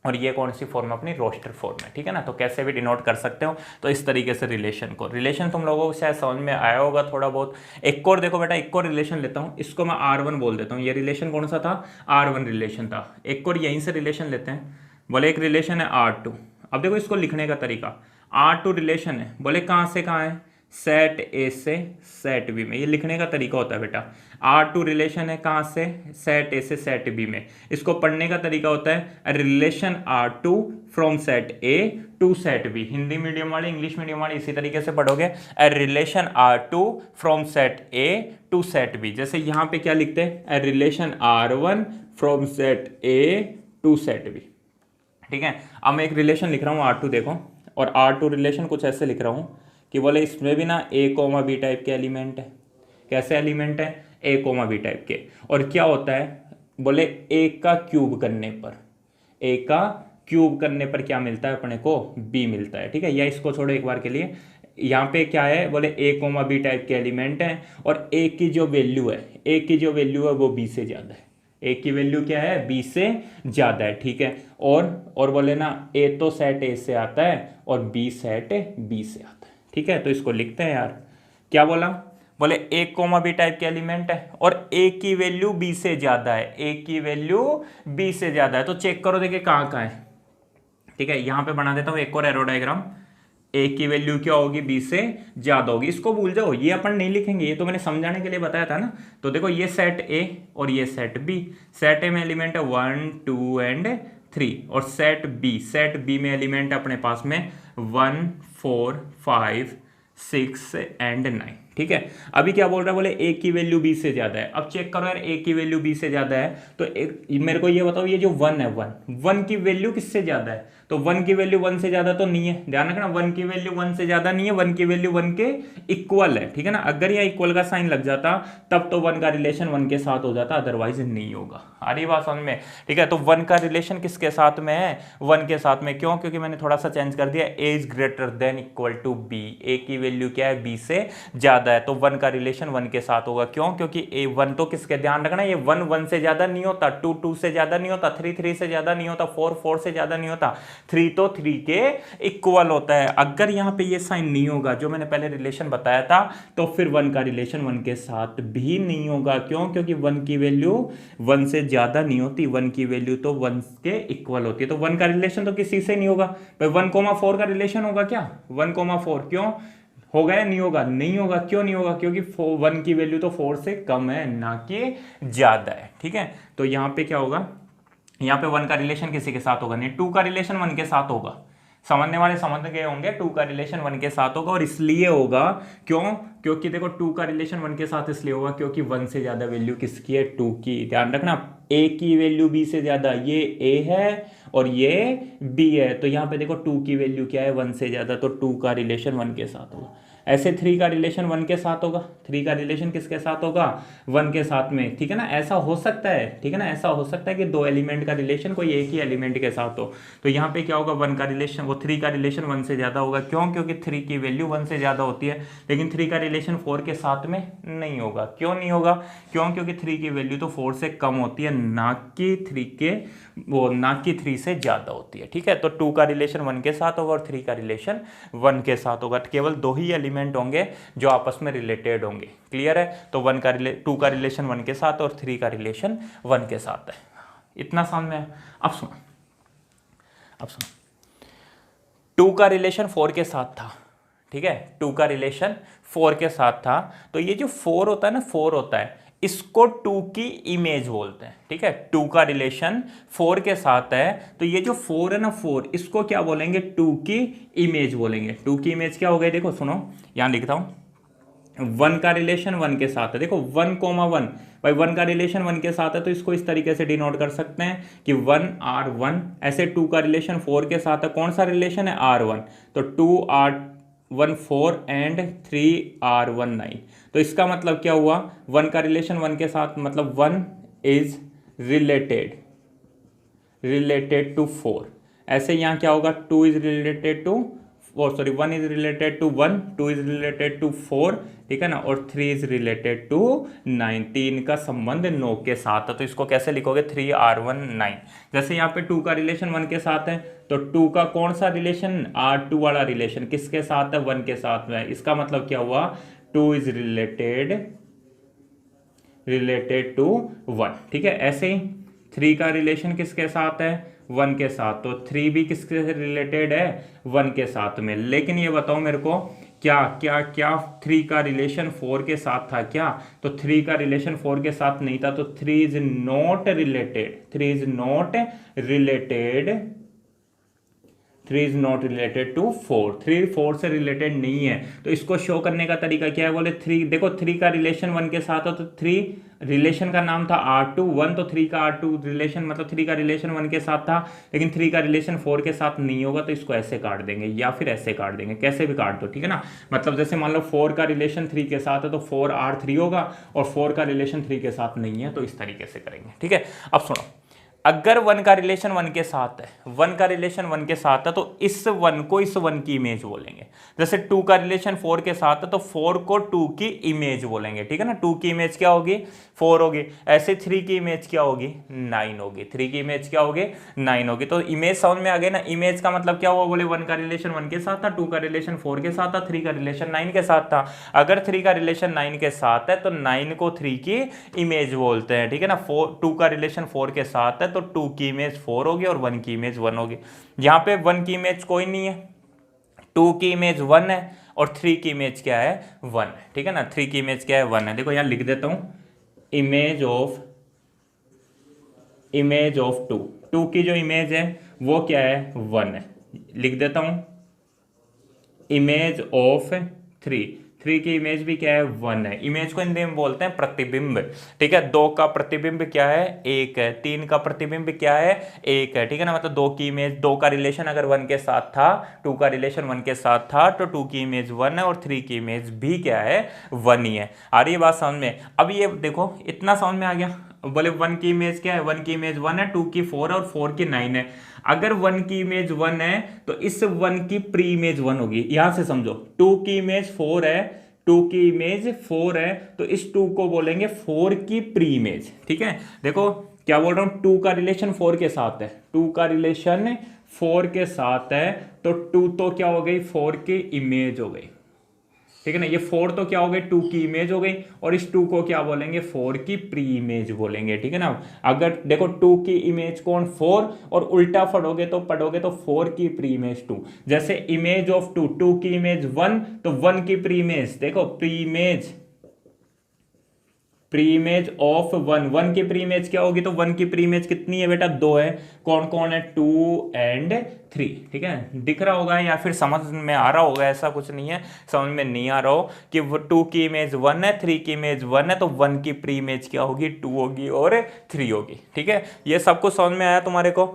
और ये कौन सी फॉर्म है, अपनी रोस्टर फॉर्म है। ठीक है ना, तो कैसे भी डिनोट कर सकते हो। तो इस तरीके से रिलेशन को, रिलेशन तुम लोगों को शायद समझ में आया होगा थोड़ा बहुत। एक और देखो बेटा, एक और रिलेशन लेता हूँ, इसको मैं R1 बोल देता हूँ। ये रिलेशन कौन सा था, R1 रिलेशन था। एक और यहीं से रिलेशन लेते हैं, बोले एक रिलेशन है R2। अब देखो इसको लिखने का तरीका, R2 रिलेशन है, बोले कहाँ से कहाँ है, सेट ए से सेट बी में। ये लिखने का तरीका होता है बेटा। R2 रिलेशन है कहाँ से, सेट ए से सेट बी में। इसको पढ़ने का तरीका होता है relation R2 from set A to set B. Hindi medium वाले, इंग्लिश मीडियम वाले इसी तरीके से पढ़ोगे, relation R2 from set A to set B. जैसे यहाँ पे क्या लिखते हैं, relation R1 from set A to set B. ठीक है, अब मैं एक रिलेशन लिख रहा हूँ R2 देखो, और R2 रिलेशन कुछ ऐसे लिख रहा हूँ कि बोले इसमें भी ना ए कोमा बी टाइप के एलिमेंट है। कैसे एलिमेंट है, ए कोमा बी टाइप के। और क्या होता है, बोले ए का क्यूब करने पर, ए का क्यूब करने पर क्या मिलता है अपने को, बी मिलता है। ठीक है, या इसको छोड़ो एक बार के लिए, यहाँ पे क्या है, बोले ए कोमा बी टाइप के एलिमेंट है, और ए की जो वैल्यू है, ए की जो वैल्यू है वो बी से ज़्यादा है। ए की वैल्यू क्या है, बी से ज़्यादा है। ठीक है, और बोले ना ए तो सेट ए से आता है और बी सेट बी से आता है। ठीक है, तो इसको लिखते हैं यार, क्या बोला, बोले ए कोमा बी टाइप के एलिमेंट है और ए की वैल्यू बी से ज्यादा है, ए की वैल्यू बी से ज्यादा है। तो चेक करो देखिए कहाँ कहाँ है। ठीक है, यहां पे बना देता हूं एक और एरो डायग्राम। ए की वैल्यू क्या होगी, बी से ज्यादा होगी। इसको भूल जाओ, ये अपन नहीं लिखेंगे, ये तो मैंने समझाने के लिए बताया था ना। तो देखो ये सेट ए और ये सेट बी। सेट ए में एलिमेंट है 1 2 एंड 3, और सेट बी में एलिमेंट है अपने पास में 1 4 5 6 एंड 9। ठीक है, अभी क्या बोल रहा है, बोले ए की वैल्यू बी से ज्यादा है। अब चेक करो यार, ए की वैल्यू बी से ज्यादा है तो मेरे को ये बताओ, ये जो 1 है, 1 की वैल्यू किससे ज्यादा है, तो 1 की वैल्यू 1 से ज्यादा तो नहीं है। ध्यान रखना, 1 की वैल्यू 1 से ज्यादा नहीं है, 1 की वैल्यू 1 के इक्वल है। ठीक है ना, अगर यहाँ इक्वल का साइन लग जाता तब तो 1 का रिलेशन 1 के साथ हो जाता, अदरवाइज नहीं होगा। आ रही बात समझ में। ठीक है, तो 1 का रिलेशन किसके साथ में है, 1 के साथ में। क्यों, क्योंकि मैंने थोड़ा सा चेंज कर दिया, A is greater than equal to B. A की वैल्यू क्या है, बी से ज्यादा है, तो 1 का रिलेशन 1 के साथ होगा। क्यों, क्योंकि ए 1 तो किसके, ध्यान रखना, ये 1 1 से ज्यादा नहीं होता, 2 2 से ज्यादा नहीं होता, 3 3 से ज्यादा नहीं होता, 4 4 से ज्यादा नहीं होता, 3 तो 3 के इक्वल होता है। अगर यहां पे ये साइन नहीं होगा जो मैंने पहले रिलेशन बताया था, तो फिर 1 का रिलेशन 1 के साथ भी नहीं होगा। क्यों, क्योंकि 1 की वैल्यू 1 से ज्यादा नहीं होती, 1 की वैल्यू तो 1 के इक्वल होती है। तो 1 का रिलेशन तो किसी से नहीं होगा भाई। 1,4 का रिलेशन होगा क्या, 1,4। क्यों, होगा या नहीं होगा? नहीं होगा। क्यों नहीं होगा? क्योंकि 1 की वैल्यू तो 4 से कम है, ना कि ज्यादा है। ठीक है, तो यहाँ पे क्या होगा, यहाँ पे 1 का रिलेशन किसी के साथ होगा नहीं, 2 का रिलेशन 1 के साथ होगा। समझने वाले समझ गए होंगे, 2 का रिलेशन 1 के साथ होगा, और इसलिए होगा क्यों? क्योंकि देखो 2 का रिलेशन 1 के साथ इसलिए होगा क्योंकि 1 से ज्यादा वैल्यू किसकी है? 2 की। ध्यान रखना, a की वैल्यू b से ज्यादा, ये a है और ये b है, तो यहाँ पे देखो 2 की वैल्यू क्या है? 1 से ज्यादा, तो 2 का रिलेशन 1 के साथ होगा। ऐसे 3 का रिलेशन 1 के साथ होगा, 3 का रिलेशन किसके साथ होगा? 1 के साथ में। ठीक है ना, ऐसा हो सकता है, ठीक है ना, ऐसा हो सकता है कि 2 एलिमेंट का रिलेशन कोई एक ही एलिमेंट के साथ हो। तो यहाँ पे क्या होगा? 1 का रिलेशन, वो 3 का रिलेशन 1 से ज्यादा होगा। क्यों? क्योंकि 3 की वैल्यू 1 से ज्यादा होती है, लेकिन 3 का रिलेशन 4 के साथ में नहीं होगा। क्यों नहीं होगा? क्यों? क्योंकि 3 की वैल्यू तो 4 से कम होती है, ना कि 3 से ज्यादा होती है। ठीक है, तो 2 का रिलेशन 1 के साथ होगा और 3 का रिलेशन 1 के साथ होगा। केवल 2 ही एलिमेंट होंगे जो आपस में रिलेटेड होंगे। क्लियर है? तो 2 का रिलेशन 1 के साथ और 3 का रिलेशन 1 के साथ है। इतना समझ में? अब सुनो, 2 का रिलेशन 4 के साथ था। ठीक है, 2 का रिलेशन 4 के साथ था, तो ये जो 4 होता है ना, 4 होता है, इसको 2 की इमेज बोलते हैं। ठीक है, 2 का रिलेशन 4 के साथ है, तो ये जो 4 है ना, 4, इसको क्या बोलेंगे? 2 की इमेज बोलेंगे। 2 की इमेज क्या हो गई? देखो सुनो, यहां लिखता हूं, 1 का रिलेशन 1 के साथ है। देखो 1,1 भाई, 1 का रिलेशन 1 के साथ है, तो इसको इस तरीके से डिनोट कर सकते हैं कि 1R1। ऐसे 2 का रिलेशन 4 के साथ है, कौन सा रिलेशन है? R1, तो 2R1 4 एंड 3R1 9। तो इसका मतलब क्या हुआ? 1 का रिलेशन 1 के साथ, मतलब 1 इज रिलेटेड टू 4। ऐसे यहाँ क्या होगा? 2 is related to 1 is related to 1, 2 is related to 4, ठीक है ना, और 3 इज रिलेटेड टू 9। 3 का संबंध 9 के साथ है, तो इसको कैसे लिखोगे? 3R1 9। जैसे यहाँ पे 2 का रिलेशन 1 के साथ है, तो 2 का कौन सा रिलेशन? R2 वाला रिलेशन किसके साथ है? 1 के साथ में। इसका मतलब क्या हुआ? 2 इज रिलेटेड टू 1। ठीक है, ऐसे ही 3 का रिलेशन किसके साथ है? 1 के साथ, तो 3 भी किसके से रिलेटेड है? 1 के साथ में। लेकिन ये बताओ मेरे को, क्या 3 का रिलेशन 4 के साथ था क्या? तो 3 का रिलेशन 4 के साथ नहीं था, तो 3 is not related 3 is not related to 4। 3 4 से रिलेटेड नहीं है। तो इसको शो करने का तरीका क्या है? बोले 3, देखो 3 का रिलेशन 1 के साथ हो, तो 3 रिलेशन का नाम था R2 1, तो 3 का R2 रिलेशन, मतलब 3 का रिलेशन 1 के साथ था, लेकिन 3 का रिलेशन 4 के साथ नहीं होगा, तो इसको ऐसे काट देंगे या फिर ऐसे काट देंगे, कैसे भी काट दो। ठीक है ना, मतलब जैसे मान लो 4 का रिलेशन 3 के साथ है, तो 4R3 होगा, और 4 का रिलेशन 3 के साथ नहीं है, तो इस तरीके से करेंगे। ठीक है, अब सुनो, अगर 1 का रिलेशन 1 के साथ है, 1 का रिलेशन 1 के साथ है, तो इस 1 को इस 1 की इमेज बोलेंगे। जैसे 2 का रिलेशन 4 के साथ है, तो 4 को 2 की इमेज बोलेंगे। ठीक है ना, 2 की इमेज क्या होगी? 4 होगी। ऐसे 3 की इमेज क्या होगी? 9 होगी। 3 की इमेज क्या होगी? 9 होगी। तो इमेज समझ में आ गई ना? इमेज का मतलब क्या हुआ? बोले 1 का रिलेशन 1 के साथ था, 2 का रिलेशन 4 के साथ था, 3 का रिलेशन 9 के साथ था। अगर 3 का रिलेशन 9 के साथ है, तो 9 को 3 की इमेज बोलते हैं। ठीक है ना, 2 का रिलेशन 4 के साथ है, तो 2 की इमेज 4 होगी और 1 की इमेज 1 होगी। यहां पे 1 की इमेज कोई नहीं है, 2 की इमेज 1 है, और 3 की इमेज क्या है? 1 है। ठीक है ना, 3 की इमेज क्या है? 1 है। देखो यहां लिख देता हूं, इमेज ऑफ 2 की जो इमेज है वो क्या है? 1 है। लिख देता हूं, इमेज ऑफ 3 की इमेज भी क्या है? 1 है। इमेज को हिंदी में बोलते हैं प्रतिबिंब। ठीक है, 2 का प्रतिबिंब क्या है? 1 है। 3 का प्रतिबिंब क्या है? 1 है। ठीक है ना, मतलब 2 की इमेज, 2 का रिलेशन अगर 1 के साथ था, 2 का रिलेशन 1 के साथ था, तो 2 की इमेज 1 है, और 3 की इमेज भी क्या है? 1 ही है। आ रही है बात समझ में? अब ये देखो, इतना समझ में आ गया। बोले 1 की इमेज क्या है? 1 की इमेज 1 है, 2 की 4 है, और 4 की 9 है। अगर 1 की इमेज 1 है, तो इस 1 की प्री इमेज 1 होगी। यहां से समझो, 2 की इमेज 4 है, 2 की इमेज 4 है, तो इस 2 को बोलेंगे 4 की प्री इमेज। ठीक है, देखो क्या बोल रहा हूं, 2 का रिलेशन 4 के साथ है, 2 का रिलेशन 4 के साथ है, तो 2 तो क्या हो गई? 4 की इमेज हो गई। ठीक है ना। ये 4 तो क्या हो गई, 2 की इमेज हो गई, और इस 2 को क्या बोलेंगे, 4 की प्री इमेज बोलेंगे, ठीक है ना। अगर देखो 2 की इमेज कौन, 4, और उल्टा पढ़ोगे तो 4 की प्री इमेज 2। जैसे इमेज ऑफ 2, 2 की इमेज 1, तो 1 की प्री इमेज, देखो प्री इमेज ऑफ 1, 1 की प्री इमेज क्या होगी, तो 1 की प्री इमेज कितनी है बेटा, 2 है। कौन कौन है, 2 एंड 3, ठीक है। दिख रहा होगा या फिर समझ में आ रहा होगा, ऐसा कुछ नहीं है समझ में नहीं आ रहा हो कि वो 2 की इमेज 1 है, 3 की इमेज 1 है, तो 1 की प्री इमेज क्या होगी, 2 होगी और 3 होगी, ठीक है। ये सब कुछ समझ में आया तुम्हारे को।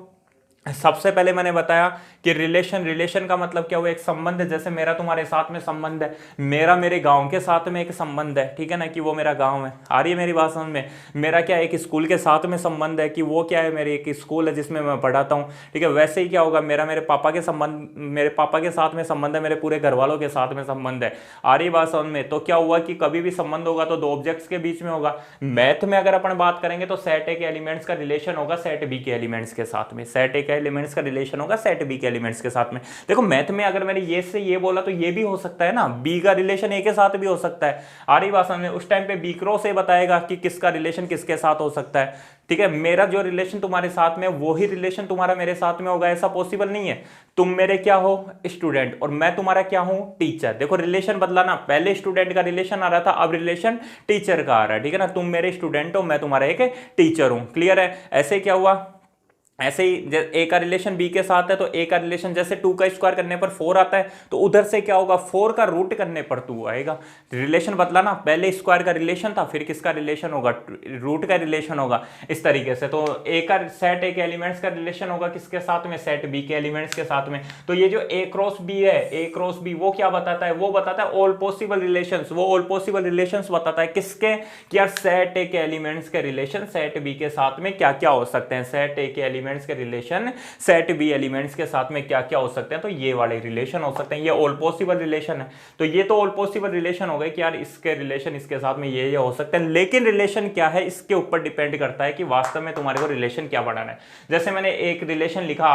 सबसे पहले मैंने बताया कि रिलेशन का मतलब क्या हुआ, एक संबंध है। जैसे मेरा तुम्हारे साथ में संबंध है, मेरा मेरे गांव के साथ में एक संबंध है, ठीक है ना, कि वो मेरा गांव है। आ रही है मेरी बात समझ में। मेरा क्या एक स्कूल के साथ में संबंध है, कि वो क्या है, मेरी एक स्कूल है जिसमें मैं पढ़ाता हूँ, ठीक है। वैसे ही क्या होगा, मेरा मेरे पापा के साथ में संबंध है, मेरे पूरे घर वालों के साथ में संबंध है। आ रही बात समझ में। तो क्या हुआ कि कभी भी संबंध होगा तो 2 ऑब्जेक्ट्स के बीच में होगा। मैथ में अगर अपन बात करेंगे तो सेट ए के एलिमेंट्स का रिलेशन होगा सेट बी के एलिमेंट्स के साथ में, सेट ए के एलिमेंट्स का रिलेशन होगा सेट बी के एलिमेंट्स के साथ में। देखो मैथ में अगर मैंने ये से ये बोला तो ये भी हो सकता है ना, बी का रिलेशन ए के साथ भी हो सकता है। आ रही बात समझ में। उस टाइम पे बी क्रॉस ए बताएगा कि किसका रिलेशन किसके साथ हो सकता है, ठीक है। मेरा जो रिलेशन तुम्हारे साथ में वो ही रिलेशन तुम्हारा मेरे साथ में होगा, ऐसा पॉसिबल नहीं है। तुम मेरे क्या हो, स्टूडेंट, और मैं तुम्हारा क्या हूं, टीचर। देखो रिलेशन बदला ना, पहले स्टूडेंट का रिलेशन आ रहा था, अब रिलेशन टीचर का आ रहा है, ठीक है ना। तुम मेरे स्टूडेंट हो, मैं तुम्हारा एक टीचर हूं, क्लियर है। ऐसे क्या हुआ, ऐसे ही ए का रिलेशन बी के साथ है तो ए का रिलेशन, जैसे 2 का स्क्वायर करने पर 4 आता है, तो उधर से क्या होगा, 4 का रूट करने पर 2 आएगा। रिलेशन बदला ना, पहले स्क्वायर का रिलेशन था, फिर किसका रिलेशन होगा, रूट का रिलेशन होगा, इस तरीके से। तो ए का सेट ए के एलिमेंट्स का रिलेशन होगा किसके साथ में, सेट बी के एलिमेंट्स के साथ में। तो ये जो ए क्रॉस बी है, ए क्रॉस बी वो क्या बताता है, वो बताता है ऑल पॉसिबल रिलेशंस। वो ऑल पॉसिबल रिलेशंस बताता है किसके, कि यार सेट ए के एलिमेंट्स के रिलेशन सेट बी के साथ में क्या क्या हो सकते हैं, सेट ए के एलिमेंट्स के रिलेशन सेट बी एलिमेंट्स के साथ में क्या क्या हो सकते हैं, तो ये वाले रिलेशन हो सकते हैं। ये ऑल पॉसिबल रिलेशन है, तो ये तो ऑल पॉसिबल रिलेशन हो गए कि यार इसके रिलेशन इसके साथ में ये हो सकते हैं। लेकिन रिलेशन क्या है, इसके ऊपर डिपेंड करता है कि वास्तव में तुम्हारे को रिलेशन क्या बनाना है। जैसे मैंने एक रिलेशन लिखा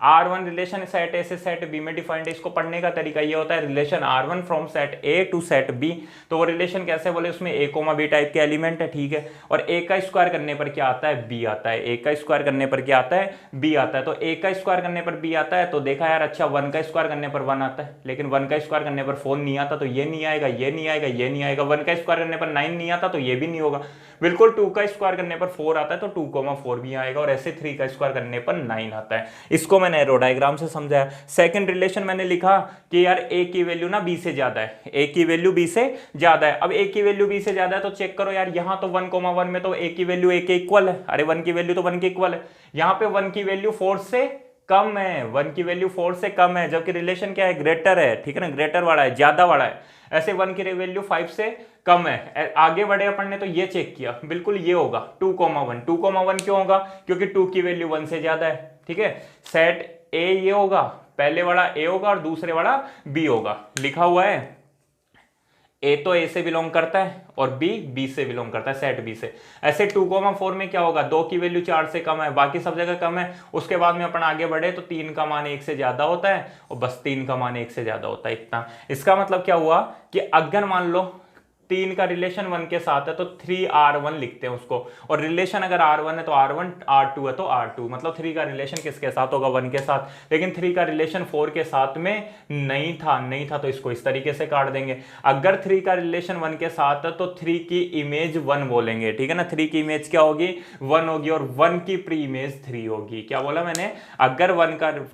R1 रिलेशन सेट ए से सेट बी में डिफाइंड है। इसको पढ़ने का तरीका ये होता है, relation R1 from set A to set B. तो वो रिलेशन कैसे बोले, उसमें ए कोमा बी टाइप के एलिमेंट है, ठीक है। और ए का स्क्वायर करने पर क्या आता है, बी आता है। ए का स्क्वायर करने पर क्या आता है, बी आता है। तो ए का स्क्वायर करने पर बी आता है, तो देखा यार अच्छा 1 का स्क्वायर करने पर 1 आता है, लेकिन 1 का स्क्वायर करने पर 4 नहीं आता, तो ये नहीं आएगा, ये नहीं आएगा, ये नहीं आएगा। 1 का स्क्वायर करने पर 9 नहीं आता, तो ये भी नहीं होगा। बिल्कुल 2 का स्क्वायर करने पर 4 आता है, तो 2,4 भी आएगा, और ऐसे 3 का स्क्वायर करने पर 9 आता है। इसको मैंने एरो डायग्राम से समझाया। सेकंड रिलेशन मैंने लिखा कि यार ए की वैल्यू ना बी से ज्यादा है, ए की वैल्यू बी से ज्यादा है। अब ए की वैल्यू बी से ज्यादा है तो चेक करो यार, यहां तो 1,1 में तो ए की वैल्यू ए के इक्वल है, अरे 1 की वैल्यू तो 1 के इक्वल है। यहां पे 1 की वैल्यू 4 से कम है, 1 की वैल्यू 4 से कम है, जबकि रिलेशन क्या है, ग्रेटर है, ठीक है ना, ग्रेटर वाला है, ज्यादा वाला है। ऐसे 1 की वैल्यू 5 से कम है। आगे बढ़े अपन ने तो ये चेक किया, बिल्कुल ये होगा 2,1। 2,1 क्यों होगा, क्योंकि 2 की वैल्यू 1 से ज्यादा है, ठीक है। सेट ए ये होगा, पहले वाला ए होगा और दूसरे वाला बी होगा, लिखा हुआ है। ए तो ए से बिलोंग करता है और बी बी से बिलोंग करता है, सेट बी से। ऐसे 2,4 में क्या होगा, 2 की वैल्यू 4 से कम है, बाकी सब जगह कम है। उसके बाद में अपन आगे बढ़े तो 3 का मान 1 से ज्यादा होता है, और बस 3 का मान 1 से ज्यादा होता है, इतना। इसका मतलब क्या हुआ कि अगर मान लो 3 का रिलेशन 1 के साथ है तो 3R1 लिखते हैं उसको, और रिलेशन अगर R1 है तो R1, R2 है तो R2, मतलब 3 का रिलेशन किसके साथ होगा, 1 के साथ। लेकिन 3 का रिलेशन 4 के साथ में नहीं था तो इसको इस तरीके से काट देंगे। अगर 3 का रिलेशन 1 के साथ है तो 3 की इमेज 1 बोलेंगे, ठीक है ना। 3 की इमेज क्या होगी, 1 होगी, और 1 की प्री इमेज 3 होगी। क्या बोला मैंने, अगर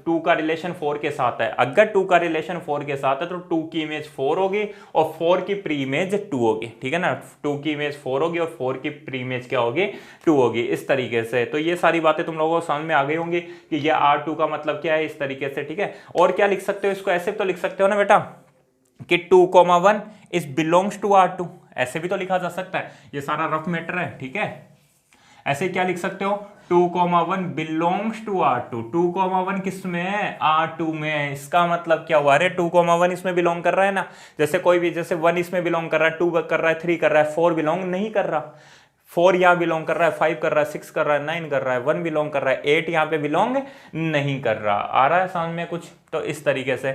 2 का रिलेशन 4 के साथ है, अगर 2 का रिलेशन 4 के साथ है तो 2 की इमेज 4 होगी और 4 की प्री इमेज 2 होगी, ठीक है ना। 2 की इमेज 4 होगी और 4 की प्री इमेज क्या होगी, 2 होगी, इस तरीके से। तो ये सारी बातें तुम लोगों को समझ में आ गई होंगी कि ये R2 का मतलब क्या है, इस तरीके से, ठीक है। और क्या लिख सकते हो इसको, ऐसे तो लिख सकते हो ना बेटा कि 2,1 इज बिलोंग्स टू R2, ऐसे भी तो लिखा जा सकता है। ये सारा रफ मैटर है, ठीक है। ऐसे क्या लिख सकते हो, 2,1 बिलोंग्स टू R2। 2,1 किस में है, R2 में है। इसका मतलब क्या हुआ, अरे 2,1 इसमें बिलोंग कर रहा है ना। जैसे कोई भी, जैसे 1 इसमें बिलोंग कर रहा है, 2 कर रहा है, 3 कर रहा है, 4 बिलोंग नहीं कर रहा। 4 यहां बिलोंग कर रहा है, 5 कर रहा है, 6 कर रहा है, 9 कर रहा है, 1 बिलोंग कर रहा है, 8 यहां पे बिलोंग नहीं कर रहा। आ रहा है समझ में कुछ, तो इस तरीके से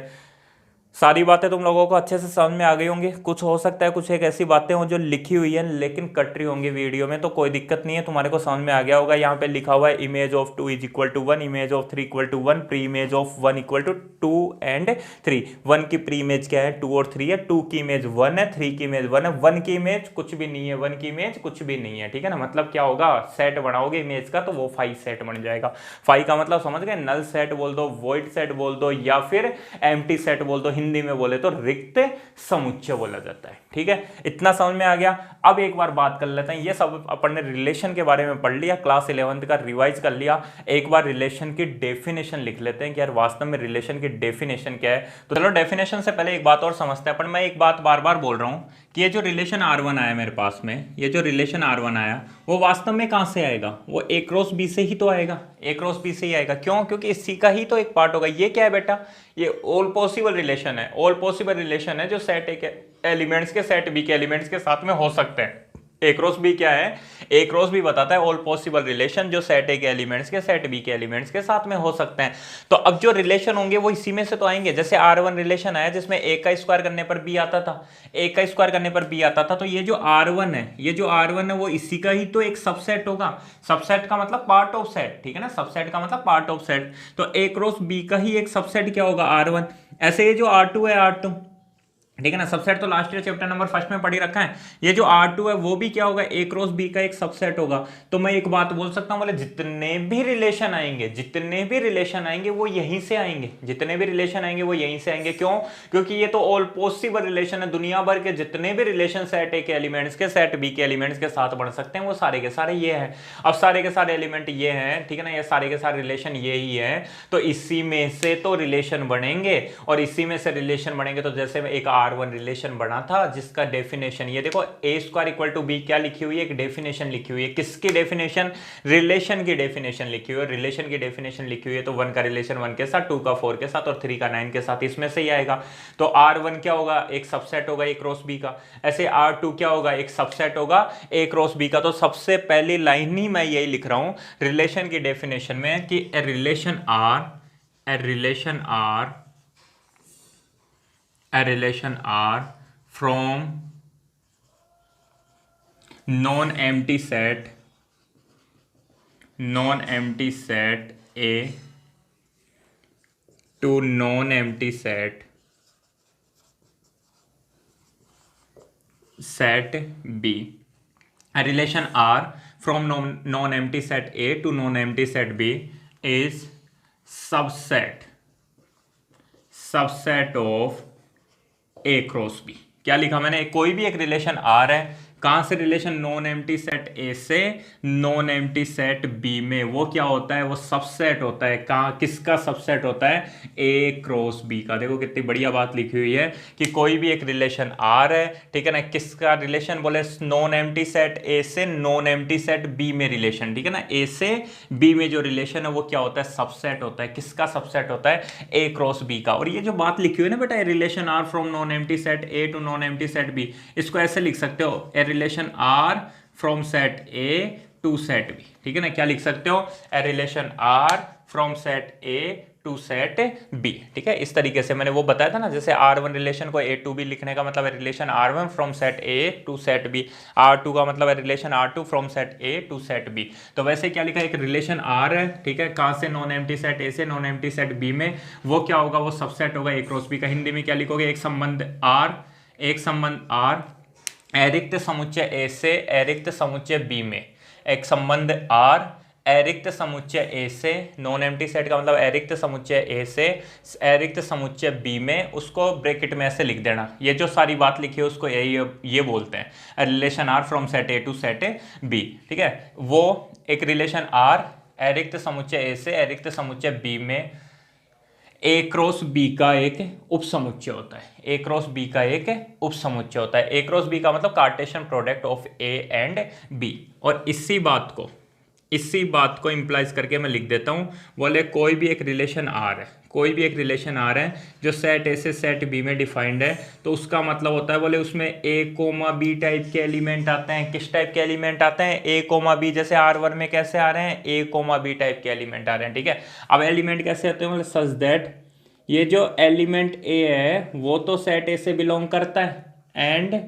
सारी बातें तुम लोगों को अच्छे से समझ में आ गई होंगी। कुछ हो सकता है कुछ एक ऐसी बातें हो जो लिखी हुई है लेकिन कट रही होंगी वीडियो में, तो कोई दिक्कत नहीं है, तुम्हारे को समझ में आ गया होगा। यहाँ पे लिखा हुआ है image of 2 is equal to 1, image of 3 equal to 1, pre image of 1 equal to 2 and 3। 1 की प्री इमेज क्या है, 2 और 3 है, 2 की इमेज 1 है, 3 की इमेज 1 है, 1 की इमेज कुछ भी नहीं है, 1 की इमेज कुछ भी नहीं है, ठीक है ना। मतलब क्या होगा, सेट बनाओगे इमेज का तो वो 5 सेट बन जाएगा। 5 का मतलब समझ गए, नल सेट बोल दो, वॉइड सेट बोल दो, या फिर एम्प्टी सेट बोल दो, हिंदी में बोले तो रिक्त समुच्चय बोला जाता है, ठीक है। इतना समझ में आ गया। अब एक बार बात कर लेते हैं, ये सब अपन ने रिलेशन के बारे में पढ़ लिया, क्लास 11th का रिवाइज कर लिया। एक बार रिलेशन की डेफिनेशन लिख लेते हैं कि यार वास्तव में रिलेशन की डेफिनेशन क्या है। तो चलो डेफिनेशन से पहले एक बात और समझते हैं अपन। मैं एक बात बार बार बोल रहा हूं कि ये जो रिलेशन R1 आया मेरे पास में, ये जो रिलेशन R1 आया वो वास्तव में कहां से आएगा, वो A क्रॉस B से ही तो आएगा, A क्रॉस B से ही आएगा। क्यों? क्योंकि इसी का ही तो एक पार्ट होगा। ये क्या है बेटा, ये ऑल पॉसिबल रिलेशन है, ऑल पॉसिबल रिलेशन है जो सेट ए के एलिमेंट्स के सेट बी के एलिमेंट्स के साथ में हो सकते हैं। ए क्रॉस बी क्या है, ए क्रॉस बी बताता है ऑल पॉसिबल रिलेशन जो सेट ए के एलिमेंट्स के सेट बी के एलिमेंट्स के साथ में हो सकते हैं। तो अब जो रिलेशन होंगे वो इसी में से तो आएंगे। जैसे R1 रिलेशन आया जिसमें ए का स्क्वायर करने पर बी आता था, ए का स्क्वायर करने पर बी आता था, तो ये जो R1 है, ये जो R1 है वो इसी का ही तो एक सबसेट होगा। सबसेट का मतलब पार्ट ऑफ सेट, ठीक है ना, सबसेट का मतलब पार्ट ऑफ सेट। तो ए क्रॉस बी का ही एक सबसेट क्या होगा, R1। ऐसे ये जो R2 है, R2, ठीक है ना, सबसेट तो लास्ट ईयर चैप्टर नंबर 1 में पढ़ी रखा है। ये जो R2 है वो भी क्या होगा, ए क्रॉस बी का एक सबसेट होगा। तो मैं एक बात बोल सकता हूं, बोले जितने भी रिलेशन आएंगे, जितने भी रिलेशन आएंगे वो यहीं से आएंगे, जितने भी रिलेशन आएंगे वो यहीं से आएंगे। क्यों? क्योंकि ये तो ऑल पॉसिबल रिलेशन है। दुनिया भर के जितने भी रिलेशन सेट ए के एलिमेंट्स के सेट बी के एलिमेंट्स के साथ बन सकते हैं वो सारे के सारे ये हैं। अब सारे के सारे एलिमेंट ये हैं, ठीक है ना, ये सारे के सारे रिलेशन ये ही है, तो इसी में से तो रिलेशन बनेंगे। और इसी में से रिलेशन बनेंगे तो जैसे एक R1 रिलेशन बना था जिसका डेफिनेशन ये देखो, ए स्क्वायर इक्वल टू बी क्या लिखी हुई है, एक डेफिनेशन लिखी हुई है। किसकी डेफिनेशन? रिलेशन की डेफिनेशन लिखी हुई है। रिलेशन की डेफिनेशन लिखी हुई है तो 1 का रिलेशन 1 के साथ, 2 का 4 के साथ और 3 का 9 के साथ, इसमें से ही आएगा। तो R1 क्या होगा, एक सबसेट होगा ए क्रॉस बी का। ऐसे R2 क्या होगा, एक सबसेट होगा ए क्रॉस बी का। तो सबसे पहली लाइन ही मैं यही लिख रहा हूं रिलेशन की डेफिनेशन में कि ए relation R from non-empty set A to non-empty set B. A relation R from non-empty set A to non-empty set B is subset of A cross B. क्या लिखा मैंने, कोई भी एक रिलेशन आर है, कहां से relation, non empty set A से नॉन एम्प्टी सेट बी में, वो क्या होता है, वो सबसेट होता है। कहां, किसका सबसेट होता है, ए क्रॉस बी का। देखो कितनी बढ़िया बात लिखी हुई है कि कोई भी एक रिलेशन आर है, ठीक है ना, किसका रिलेशन, बोले नॉन एम्प्टी सेट ए से नॉन एम्प्टी सेट बी में रिलेशन, ठीक है ना, ए से बी में जो रिलेशन है वो क्या होता है, सबसेट होता है। किसका सबसेट होता है, ए क्रॉस बी का। और ये जो बात लिखी हुई है ना बेटा, relation R from non empty set A to non empty set B, इसको ऐसे लिख सकते हो, relation R from set A to set B, ठीक है ना। क्या लिख सकते हो, a relation R from set A to set B, ठीक है। इस तरीके से मैंने वो बताया था ना, जैसे R1 रिलेशन को A टू B लिखने का मतलब है relation R1 from set A to set B, R2 का मतलब है relation R2 from set A to set B। तो वैसे क्या लिखा है, एक रिलेशन R है, ठीक है, कहां से, नॉन एम्प्टी सेट A से नॉन एम्प्टी सेट B में, वो क्या होगा, वो सबसेट होगा A क्रॉस B का। हिंदी में क्या लिखोगे, एक संबंध R अरिक्त समुच्चय ए से अरिक्त समुच्चय बी में, एक संबंध R अरिक्त समुच्चय ए से, नॉन एम्प्टी सेट का मतलब अरिक्त समुच्चय ए से अरिक्त समुच्चय बी में, उसको ब्रैकेट में ऐसे लिख देना। ये जो सारी बात लिखी है उसको ये बोलते हैं relation R from set A to set B, ठीक है। वो एक रिलेशन R अरिक्त समुच्चय ए से अरिक्त समुच्चय बी में ए क्रॉस बी का एक उपसमुच्चय होता है, ए क्रॉस बी का एक उपसमुच्चय होता है। ए क्रॉस बी का मतलब Cartesian product of A and B. और इसी बात को इंप्लाइज करके मैं लिख देता हूं, बोले कोई भी एक रिलेशन आर है, कोई भी एक रिलेशन आर है जो सेट ए से सेट बी में डिफाइंड है, तो उसका मतलब होता है, बोले उसमें ए कोमा बी टाइप के एलिमेंट आते हैं। किस टाइप के एलिमेंट आते हैं, ए कोमा बी। जैसे R1 में कैसे आ रहे हैं, ए कोमा बी टाइप के एलिमेंट आ रहे हैं, ठीक है। अब एलिमेंट कैसे आते हैं, बोले सच दैट ये जो एलिमेंट ए है वो तो सेट ए से बिलोंग करता है एंड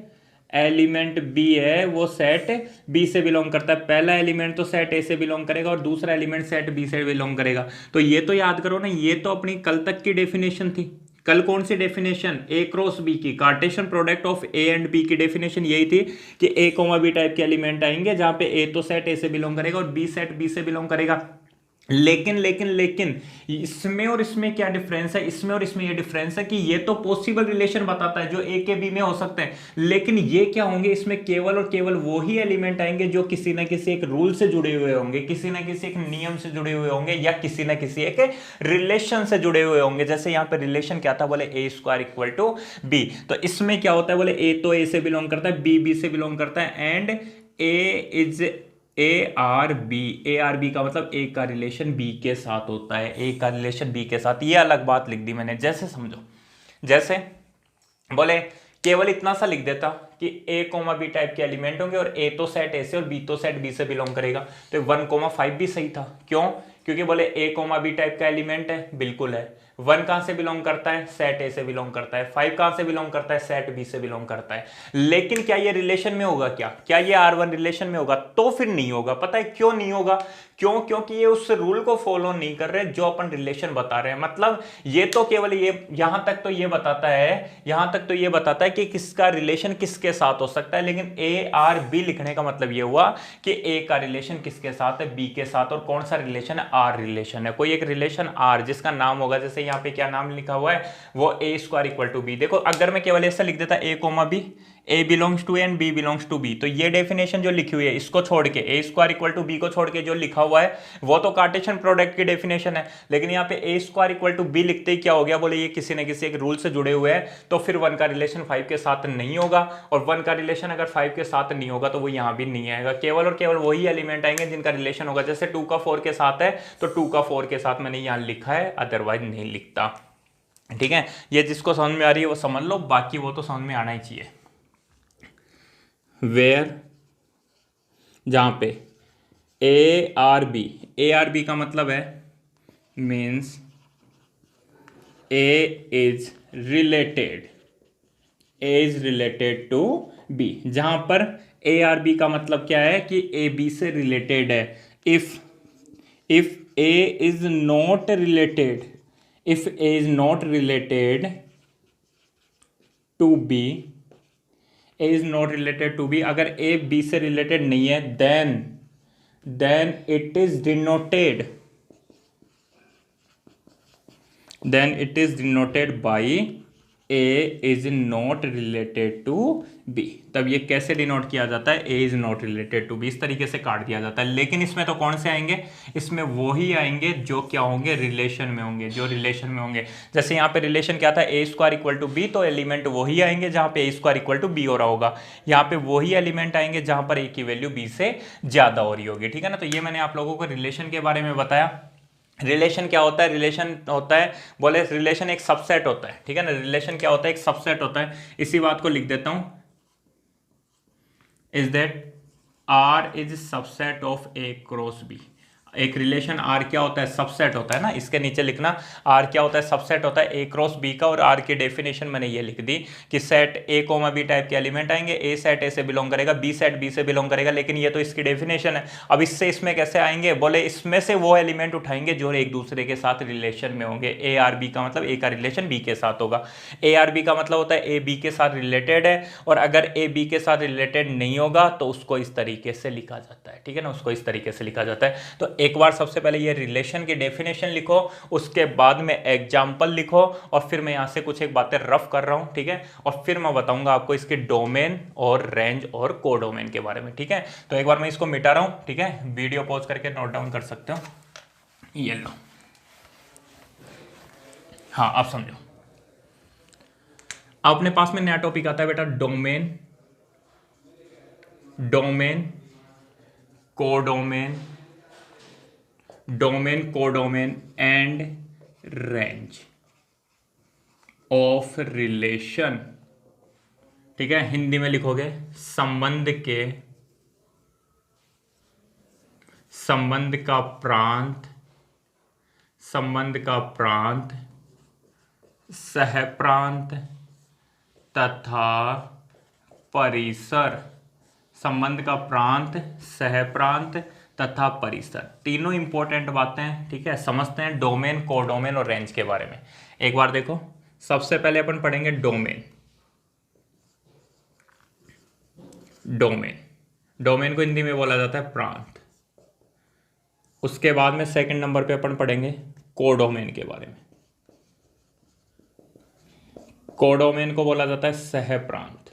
एलिमेंट बी है वो सेट बी से बिलोंग करता है। पहला एलिमेंट तो सेट ए से बिलोंग करेगा और दूसरा एलिमेंट सेट बी से बिलोंग करेगा। तो ये तो याद करो ना, ये तो अपनी कल तक की डेफिनेशन थी। कल कौन सी डेफिनेशन, ए क्रॉस बी की, Cartesian product of A and B की डेफिनेशन यही थी कि ए कोमा बी टाइप के एलिमेंट आएंगे जहां पे ए तो सेट ए से बिलोंग करेगा और बी सेट बी से बिलोंग करेगा। लेकिन लेकिन लेकिन इसमें और इसमें क्या डिफरेंस है, इसमें और इसमें ये डिफरेंस है कि ये तो पॉसिबल रिलेशन बताता है जो ए के बी में हो सकते हैं, लेकिन ये क्या होंगे, इसमें केवल और केवल वो ही एलिमेंट आएंगे जो किसी ना किसी एक रूल से जुड़े हुए होंगे, किसी ना किसी एक नियम से जुड़े हुए होंगे या किसी ना किसी एक रिलेशन से जुड़े हुए होंगे। जैसे यहां पर रिलेशन क्या था, बोले A square equal to B, तो इसमें क्या होता है, बोले ए तो ए से बिलोंग करता है, बी बी से बिलोंग करता है एंड ए आर बी का मतलब ए का रिलेशन बी के साथ होता है, ए का रिलेशन बी के साथ। ये अलग बात लिख दी मैंने। जैसे समझो, जैसे बोले केवल इतना सा लिख देता कि ए कोमा बी टाइप के एलिमेंट होंगे और ए तो सेट ए से और बी तो सेट बी से बिलोंग करेगा, तो 1,5 भी सही था। क्यों? क्योंकि बोले ए कोमा बी टाइप का एलिमेंट है, बिल्कुल है। 1 कहां से बिलोंग करता है, सेट ए से बिलोंग करता है। 5 कहां से बिलोंग करता है, सेट बी से बिलोंग करता है। लेकिन क्या ये रिलेशन में होगा, क्या ये R1 रिलेशन में होगा? तो फिर नहीं होगा। पता है क्यों नहीं होगा? क्यों? क्योंकि ये उस रूल को फॉलो नहीं कर रहे जो अपन रिलेशन बता रहे हैं। मतलब ये तो केवल ये यहां तक तो ये बताता है कि किसका रिलेशन किसके साथ हो सकता है, लेकिन ए आर बी लिखने का मतलब ये हुआ कि ए का रिलेशन किसके साथ है, बी के साथ। और कौन सा रिलेशन है? आर रिलेशन है। कोई एक रिलेशन आर जिसका नाम होगा, जैसे यहाँ पे क्या नाम लिखा हुआ है, वो A square equal to B. देखो अगर मैं केवल ऐसा लिख देता A comma B, A belongs to A and B belongs to B, तो ये डेफिनेशन जो लिखी हुई है इसको छोड़ के, ए स्क्वायर इक्वल टू बी को छोड़ के जो लिखा हुआ है वो तो कार्टेशियन प्रोडक्ट की डेफिनेशन है। लेकिन यहाँ पे ए स्क्वायर इक्वल टू बी लिखते ही क्या हो गया, बोले ये किसी न किसी एक रूल से जुड़े हुए हैं, तो फिर 1 का रिलेशन 5 के साथ नहीं होगा। और 1 का रिलेशन अगर 5 के साथ नहीं होगा तो वो यहाँ भी नहीं आएगा। केवल और केवल वही एलिमेंट आएंगे जिनका रिलेशन होगा। जैसे 2 का 4 के साथ है तो 2 का 4 के साथ मैंने यहाँ लिखा है, अदरवाइज नहीं लिखता। ठीक है, ये जिसको समझ में आ रही है वो समझ लो, बाकी वो तो समझ में आना ही चाहिए। वेयर, जहां पे ए आर बी का मतलब है means A is related to B. जहां पर ए आर बी का मतलब क्या है कि ए बी से रिलेटेड है। If A is not related to B, A is not related to B, अगर ए बी से रिलेटेड नहीं है, then it is denoted by A is not related to B. तब ये कैसे डिनोट किया जाता है, A is not related to B, इस तरीके से काट दिया जाता है। लेकिन इसमें तो कौन से आएंगे, इसमें वो ही आएंगे जो क्या होंगे, रिलेशन में होंगे, जो रिलेशन में होंगे। जैसे यहाँ पे रिलेशन क्या था, ए स्क्वायर इक्वल टू बी, तो एलिमेंट वही आएंगे जहां पे ए स्क्वायर इक्वल टू बी हो रहा होगा। यहाँ पे वही एलिमेंट आएंगे जहां पर ए की वैल्यू बी से ज्यादा हो रही होगी। ठीक है ना, तो ये मैंने आप लोगों को रिलेशन के बारे में बताया। रिलेशन क्या होता है, रिलेशन होता है, बोले रिलेशन एक सबसेट होता है। ठीक है ना, रिलेशन क्या होता है, एक सबसेट होता है। इसी बात को लिख देता हूं, is that R is subset of A cross B. एक रिलेशन आर क्या होता है, सबसेट होता है ना, इसके नीचे लिखना आर क्या होता है, सबसेट होता है ए क्रॉस बी का। और आर की डेफिनेशन मैंने ये लिख दी कि set A comma B type के एलिमेंट आएंगे, ए सेट ए से बिलोंग करेगा, बी सेट बी से बिलोंग करेगा। लेकिन ये तो इसकी डेफिनेशन है। अब इससे इसमें कैसे आएंगे, बोले इसमें से वो एलिमेंट उठाएंगे जो एक दूसरे के साथ रिलेशन में होंगे। ए आर बी का मतलब ए का रिलेशन बी के साथ होगा। ए आर बी का मतलब होता है ए बी के साथ रिलेटेड है, और अगर ए बी के साथ रिलेटेड नहीं होगा तो उसको इस तरीके से लिखा जाता है। ठीक है ना, उसको इस तरीके से लिखा जाता है। तो एक बार सबसे पहले ये रिलेशन की डेफिनेशन लिखो, उसके बाद में एग्जांपल लिखो, और फिर मैं यहां से कुछ एक बातें रफ कर रहा हूं। ठीक है, और फिर मैं बताऊंगा आपको इसके डोमेन और रेंज और कोडोमेन के बारे में। ठीक है, तो एक बार मैं इसको मिटा रहा हूं। ठीक है, वीडियो पॉज करके नोट डाउन कर सकते हो। ये लो, हाँ आप समझो। अपने पास में नया टॉपिक आता है बेटा, domain codomain and range of relation. ठीक है, हिंदी में लिखोगे संबंध का प्रांत सहप्रांत तथा परिसर। संबंध का प्रांत, सहप्रांत तथा परिसर, तीनों इंपॉर्टेंट बातें हैं। ठीक है, समझते हैं डोमेन, कोडोमेन और रेंज के बारे में। एक बार देखो, सबसे पहले अपन पढ़ेंगे डोमेन। डोमेन, डोमेन को हिंदी में बोला जाता है प्रांत। उसके बाद में सेकंड नंबर पे अपन पढ़ेंगे कोडोमेन के बारे में। कोडोमेन को बोला जाता है सहप्रांत।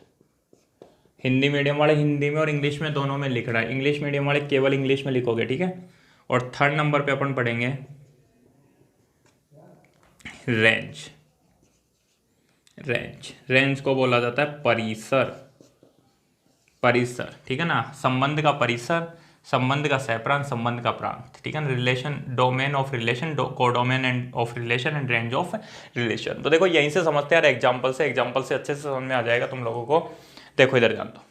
हिंदी मीडियम वाले हिंदी में और इंग्लिश में दोनों में लिख रहा है, इंग्लिश मीडियम वाले केवल इंग्लिश में लिखोगे। ठीक है, और थर्ड नंबर पे अपन पढ़ेंगे रेंज। रेंज को बोला जाता है परिसर। परिसर, ठीक है ना, संबंध का परिसर, संबंध का सहप्रांत, संबंध का प्रांत। ठीक है ना, relation, domain of relation, codomain end of relation and range of relation. तो देखो यहीं से समझते हैं यार, एग्जांपल से अच्छे से समझ में आ जाएगा तुम लोगों को। देखो इधर जान दो,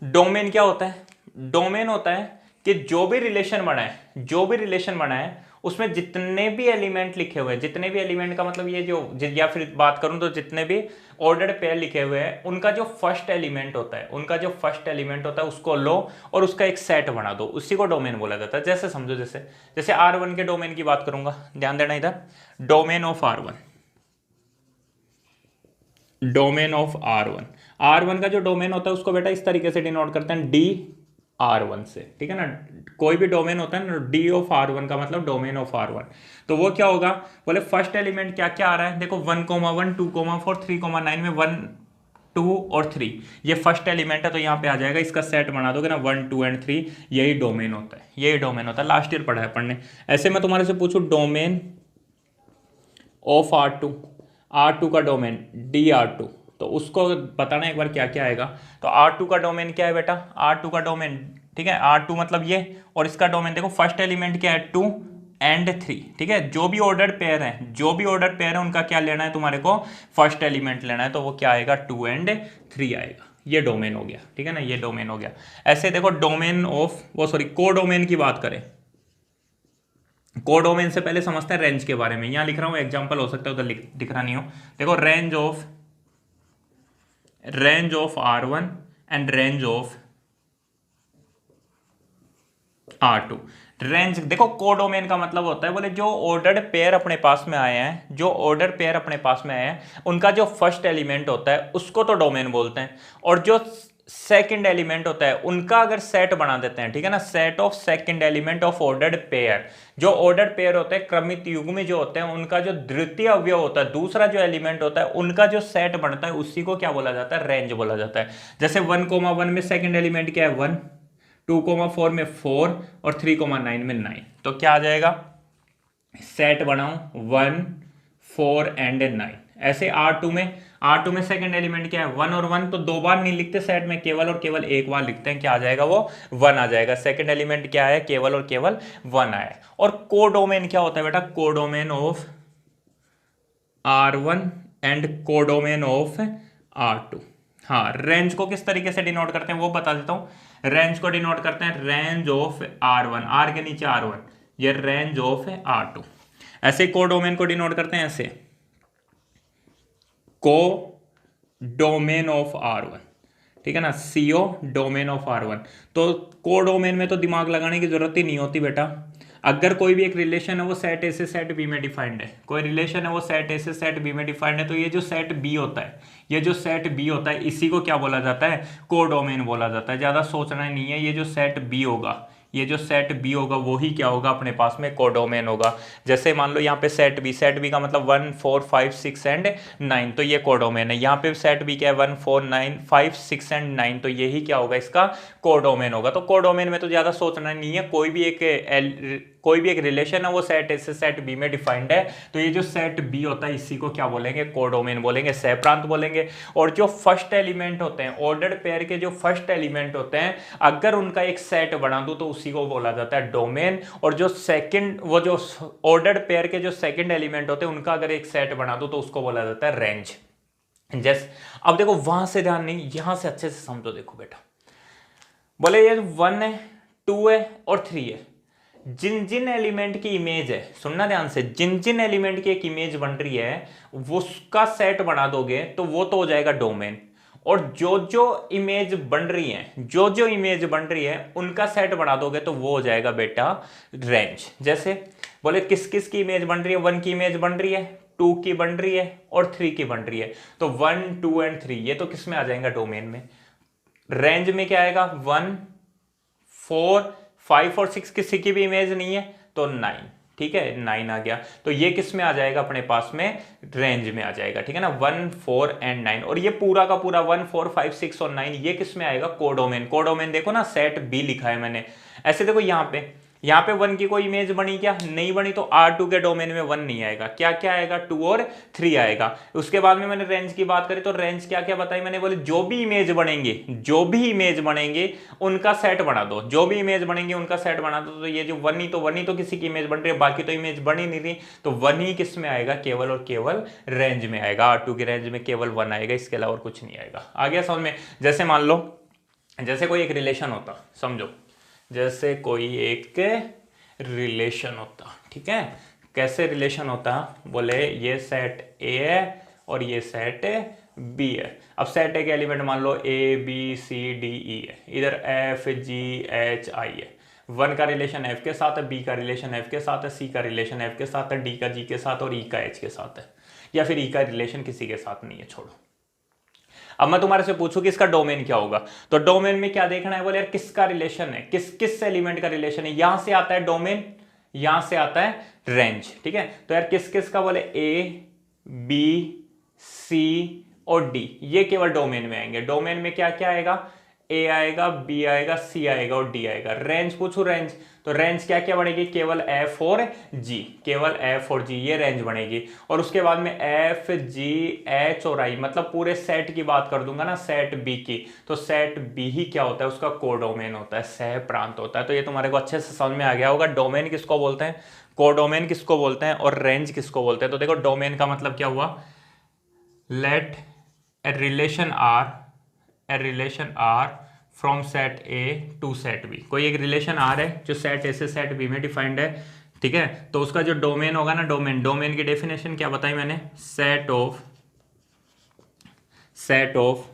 डोमेन क्या होता है? डोमेन होता है कि जो भी रिलेशन बना है उसमें जितने भी एलिमेंट लिखे हुए हैं, जितने भी एलिमेंट का मतलब ये जो, या फिर बात करूं तो जितने भी ऑर्डर्ड पेयर लिखे हुए हैं, उनका जो फर्स्ट एलिमेंट होता है उसको लो और उसका एक सेट बना दो, उसी को डोमेन बोला जाता है। जैसे समझो, जैसे R1 के डोमेन की बात करूंगा, ध्यान देना इधर, domain of R1, domain of R1 का जो डोमेन होता है उसको बेटा इस तरीके से डिनोट करते हैं DR1 से। ठीक है ना, कोई भी डोमेन होता है ना, D ऑफ R1 का मतलब डोमेन ऑफ R1। तो वो क्या होगा, बोले फर्स्ट एलिमेंट क्या क्या आ रहा है, देखो 1, 1, 2, 4, 3, 9 में 1, 2 और 3 ये फर्स्ट एलिमेंट है, तो यहाँ पे आ जाएगा, इसका सेट बना दोगे ना 1, 2 एंड 3, यही डोमेन होता है। लास्ट ईयर पढ़ा है पढ़ने। ऐसे मैं तुम्हारे से पूछूं डोमेन ऑफ R2 का डोमेन DR2, तो उसको बताना एक बार क्या क्या आएगा। तो R2 का डोमेन क्या है बेटा, R2 का डोमेन, ठीक है, R2 मतलब ये, और इसका डोमेन देखो, फर्स्ट एलिमेंट क्या है 2 एंड 3। ठीक है, जो भी ऑर्डर्ड पेयर है उनका क्या लेना है तुम्हारे को, फर्स्ट एलिमेंट लेना है, तो वो क्या आएगा 2 एंड 3 आएगा। ये डोमेन हो गया। ठीक है ना, ये डोमेन हो गया। ऐसे देखो डोमेन ऑफ कोडोमेन की बात करें, कोडोमेन से पहले समझते हैं रेंज के बारे में। यहां लिख रहा हूं, एग्जांपल हो सकता है उधर दिख रहा नहीं हो। देखो range of R1 and range of R2। Range देखो, कोडोमेन का मतलब होता है, बोले जो ऑर्डर्ड पेयर अपने पास में आए हैं, उनका जो फर्स्ट एलिमेंट होता है उसको तो डोमेन बोलते हैं, और जो सेकंड एलिमेंट होता है उनका अगर सेट बना देते हैं, ठीक है ना, set of second element of ordered pair. जो ऑर्डर्ड पेयर होते हैं, क्रमित युग्म जो होते हैं, उनका जो द्वितीय अवयव होता है, दूसरा जो एलिमेंट होता है, उनका जो सेट बनता है, उसी को क्या बोला जाता है, रेंज बोला जाता है। जैसे 1, 1 में सेकंड एलिमेंट क्या है 1, 2, 4 में 4 और 3, 9 में 9, तो क्या आ जाएगा, सेट बनाओ 1, 4 एंड 9। ऐसे R2 में सेकंड एलिमेंट क्या है 1 और 1, तो दो बार नहीं लिखते सेट में, केवल और केवल एक बार लिखते हैं, क्या आ जाएगा, वो 1 आ जाएगा। सेकंड एलिमेंट क्या है, केवल और केवल 1 आया। और कोडोमेन क्या होता है बेटा, codomain of R1 and codomain of R2। हाँ, रेंज को किस तरीके से डिनोट करते हैं वो बता देता हूं। रेंज को डिनोट करते हैं रेंज ऑफ R1, R के नीचे R1, ये रेंज ऑफ R2। ऐसे कोडोमेन को डिनोट करते हैं ऐसे, को डोमेन ऑफ R1। ठीक है ना, CO डोमेन ऑफ R1। तो कोडोमेन में तो दिमाग लगाने की जरूरत ही नहीं होती बेटा। अगर कोई भी एक रिलेशन है वो सेट ए से सेट बी में डिफाइंड है, कोई रिलेशन है वो सेट ए से सेट बी में डिफाइंड है, तो ये जो सेट बी होता है, इसी को क्या बोला जाता है, कोडोमेन बोला जाता है। ज्यादा सोचना नहीं है, ये जो सेट बी होगा वही क्या होगा, अपने पास में कोडोमेन होगा। जैसे मान लो यहाँ पे सेट बी का मतलब 1, 4, 5, 6 एंड 9, तो ये कोडोमेन है। यहाँ पे सेट बी क्या है 1, 4, 9, 5, 6 एंड 9, तो यही क्या होगा, इसका कोडोमेन होगा। तो कोडोमेन में तो ज्यादा सोचना नहीं है, कोई भी एक रिलेशन है वो सेट ए से सेट बी में डिफाइंड है, तो ये जो सेट बी होता है इसी को क्या बोलेंगे, कोडोमेन बोलेंगे, सहप्रांत बोलेंगे। और जो फर्स्ट एलिमेंट होते हैं, ऑर्डर्ड पेयर के जो फर्स्ट एलिमेंट होते हैं, अगर उनका एक सेट बना दूं तो उसी को बोला जाता है डोमेन। और जो ऑर्डर्ड पेयर के जो सेकंड एलिमेंट होते हैं, उनका अगर एक सेट बना दूं तो उसको बोला जाता है रेंज। जैसे अब देखो, वहां से ध्यान नहीं, यहां से अच्छे से समझो। देखो बेटा, बोले ये 1 है, 2 है और 3 है, जिन जिन एलिमेंट की इमेज है, सुनना ध्यान से, जिन जिन एलिमेंट की एक इमेज बन रही है वो उसका सेट बना दोगे तो वो तो हो जाएगा डोमेन, और जो जो इमेज बन रही है, जो जो इमेज बन रही है उनका सेट बना दोगे तो वो हो जाएगा बेटा रेंज। जैसे बोले किस किस की इमेज बन रही है, 1 की इमेज बन रही है, 2 की बन रही है और 3 की बन रही है, तो 1 2 एंड 3 ये तो किस में आ जाएगा, डोमेन में। रेंज में क्या आएगा, 1 4 5 और 6 किसी की भी इमेज नहीं है तो 9, ठीक है 9 आ गया, तो ये किस में आ जाएगा अपने पास में, रेंज में आ जाएगा, ठीक है ना, 1 4 एंड 9। और ये पूरा का पूरा 1 4 5 6 और 9 ये किस में आएगा, कोडोमेन। कोडोमेन देखो ना, सेट बी लिखा है मैंने, ऐसे देखो यहाँ पे 1 की कोई इमेज बनी क्या, नहीं बनी, तो R2 के डोमेन में 1 नहीं आएगा, क्या क्या आएगा, 2 और 3 आएगा। उसके बाद में मैंने रेंज की बात करी तो रेंज क्या क्या बताई मैंने, बोले जो भी इमेज बनेंगे, जो भी इमेज बनेंगे उनका सेट बना दो, जो भी इमेज बनेंगे उनका सेट बना दो। तो ये जो 1 ही तो किसी की इमेज बन रही है, बाकी तो इमेज बन ही नहीं रही, तो 1 ही किस में आएगा, केवल और केवल रेंज में आएगा। R2 की रेंज में केवल 1 आएगा, इसके अलावा और कुछ नहीं आएगा। आ गया समझ में। जैसे मान लो, जैसे कोई एक रिलेशन होता, समझो जैसे कोई एक रिलेशन होता, ठीक है, कैसे रिलेशन होता, बोले ये सेट ए है और ये सेट बी है। अब सेट ए के एलिमेंट मान लो A B C D E है, इधर एफ जी एच आई है। 1 का रिलेशन एफ के साथ है, बी का रिलेशन एफ के साथ है, सी का रिलेशन एफ के साथ है, डी का जी के साथ और ई का एच के साथ है, या फिर ई का रिलेशन किसी के साथ नहीं है, छोड़ो। अब मैं तुम्हारे से पूछूं कि इसका डोमेन क्या होगा, तो डोमेन में क्या देखना है, बोले यार किसका रिलेशन है, किस किस एलिमेंट का रिलेशन है, यहां से आता है डोमेन, यहां से आता है रेंज, ठीक है। तो यार किस किस का, बोले ए बी सी और डी, ये केवल डोमेन में आएंगे। डोमेन में क्या क्या आएगा, ए आएगा, बी आएगा, सी आएगा और डी आएगा। रेंज पूछू, रेंज, तो रेंज क्या क्या बनेगी, केवल एफ और जी, केवल एफ और जी, ये रेंज बनेगी। और उसके बाद में एफ जी एच और आई, मतलब पूरे सेट की बात कर दूंगा ना, सेट बी की, तो सेट बी ही क्या होता है, उसका कोडोमेन होता है, सह प्रांत होता है। तो ये तुम्हारे को अच्छे से समझ में आ गया होगा, डोमेन किसको बोलते हैं, कोडोमेन किसको बोलते हैं, और रेंज किसको बोलते हैं। तो देखो डोमेन का मतलब क्या हुआ, let a relation R from set A to set B. कोई एक रिलेशन आर है जो सेट ए से सेट बी में डिफाइंड है, ठीक है, तो उसका जो डोमेन होगा ना, डोमेन की डेफिनेशन क्या बताई मैंने, set of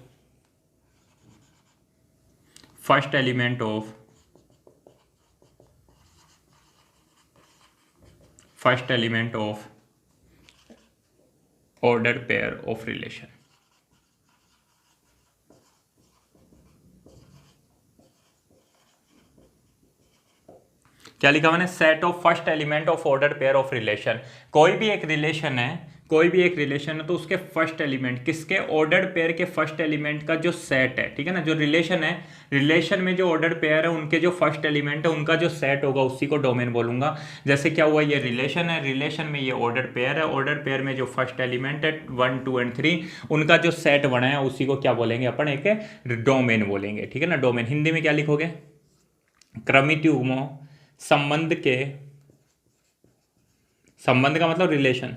first element of order pair of relation. क्या लिखा मैंने, set of first element of order pair of relation. कोई भी एक रिलेशन है तो उसके फर्स्ट एलिमेंट, किसके, ऑर्डर पेयर के फर्स्ट एलिमेंट का जो सेट है, ठीक है ना, जो रिलेशन है, रिलेशन में जो ऑर्डर पेयर है उनके जो फर्स्ट एलिमेंट है उनका जो सेट होगा उसी को डोमेन बोलूंगा। जैसे क्या हुआ, ये रिलेशन है, रिलेशन में ये ऑर्डर पेयर है, ऑर्डर पेयर में जो फर्स्ट एलिमेंट है 1 2 एंड 3 उनका जो सेट बना है उसी को क्या बोलेंगे अपन, एक डोमेन बोलेंगे, ठीक है ना। डोमेन हिंदी में क्या लिखोगे, क्रमित युग्मों संबंध का मतलब रिलेशन,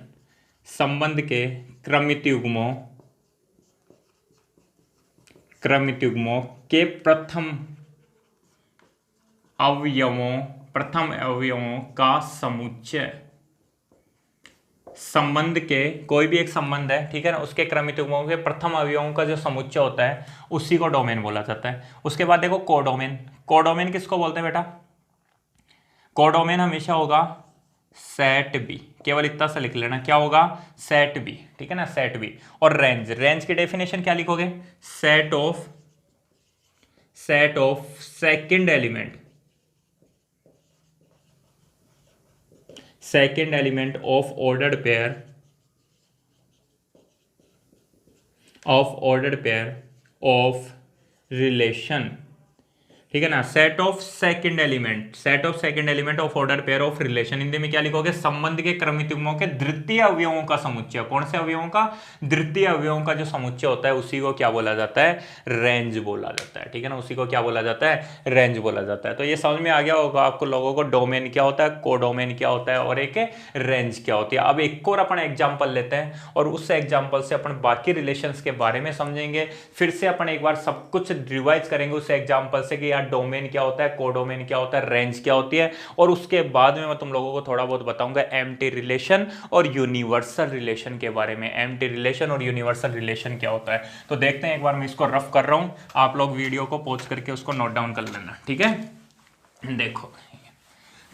संबंध के क्रमित युग्मों के प्रथम अवयवों का समुच्चय। संबंध के, कोई भी एक संबंध है, ठीक है ना, उसके क्रमित युग्मों के प्रथम अवयवों का जो समुच्चय होता है उसी को डोमेन बोला जाता है। उसके बाद देखो कोडोमेन किसको बोलते हैं बेटा, कोडोमेन हमेशा होगा सेट बी, केवल इतना सा लिख लेना, क्या होगा, सेट बी, ठीक है ना, सेट बी। और रेंज की डेफिनेशन क्या लिखोगे, set of second element of ordered pair of relation, ठीक है ना। Set of second element of order pair of relation, Hindi में क्या लिखोगे, संबंध के क्रमित युग्मों के द्वितीय अवयवों का समुच्चय। कौन से अवयवों का, द्वितीय अवयवों का जो समुच्चय होता है उसी को क्या बोला जाता है, रेंज बोला जाता है, ठीक है ना, उसी को क्या बोला जाता है, रेंज बोला जाता है। तो ये समझ में आ गया होगा आपको लोगों को, डोमेन क्या होता है, कोडोमेन क्या होता है और एक रेंज क्या होती है। अब एक और अपन एग्जाम्पल लेते हैं और उस एग्जाम्पल से अपन बाकी रिलेशंस के बारे में समझेंगे। फिर से अपन एक बार सब कुछ रिवाइज करेंगे उस एग्जाम्पल से कि यार डोमेन क्या होता है, कोडोमेन क्या होता है, रेंज क्या होती है, और उसके बाद में मैं तुम लोगों को थोड़ा बहुत बताऊंगा एम्प्टी रिलेशन और यूनिवर्सल रिलेशन के बारे में। एम्प्टी रिलेशन और यूनिवर्सल रिलेशन क्या होता है, तो देखते हैं। एक बार मैं इसको रफ कर रहा हूं, आप लोग वीडियो को पॉज करके उसको नोट डाउन कर लेना, ठीक है। देखो,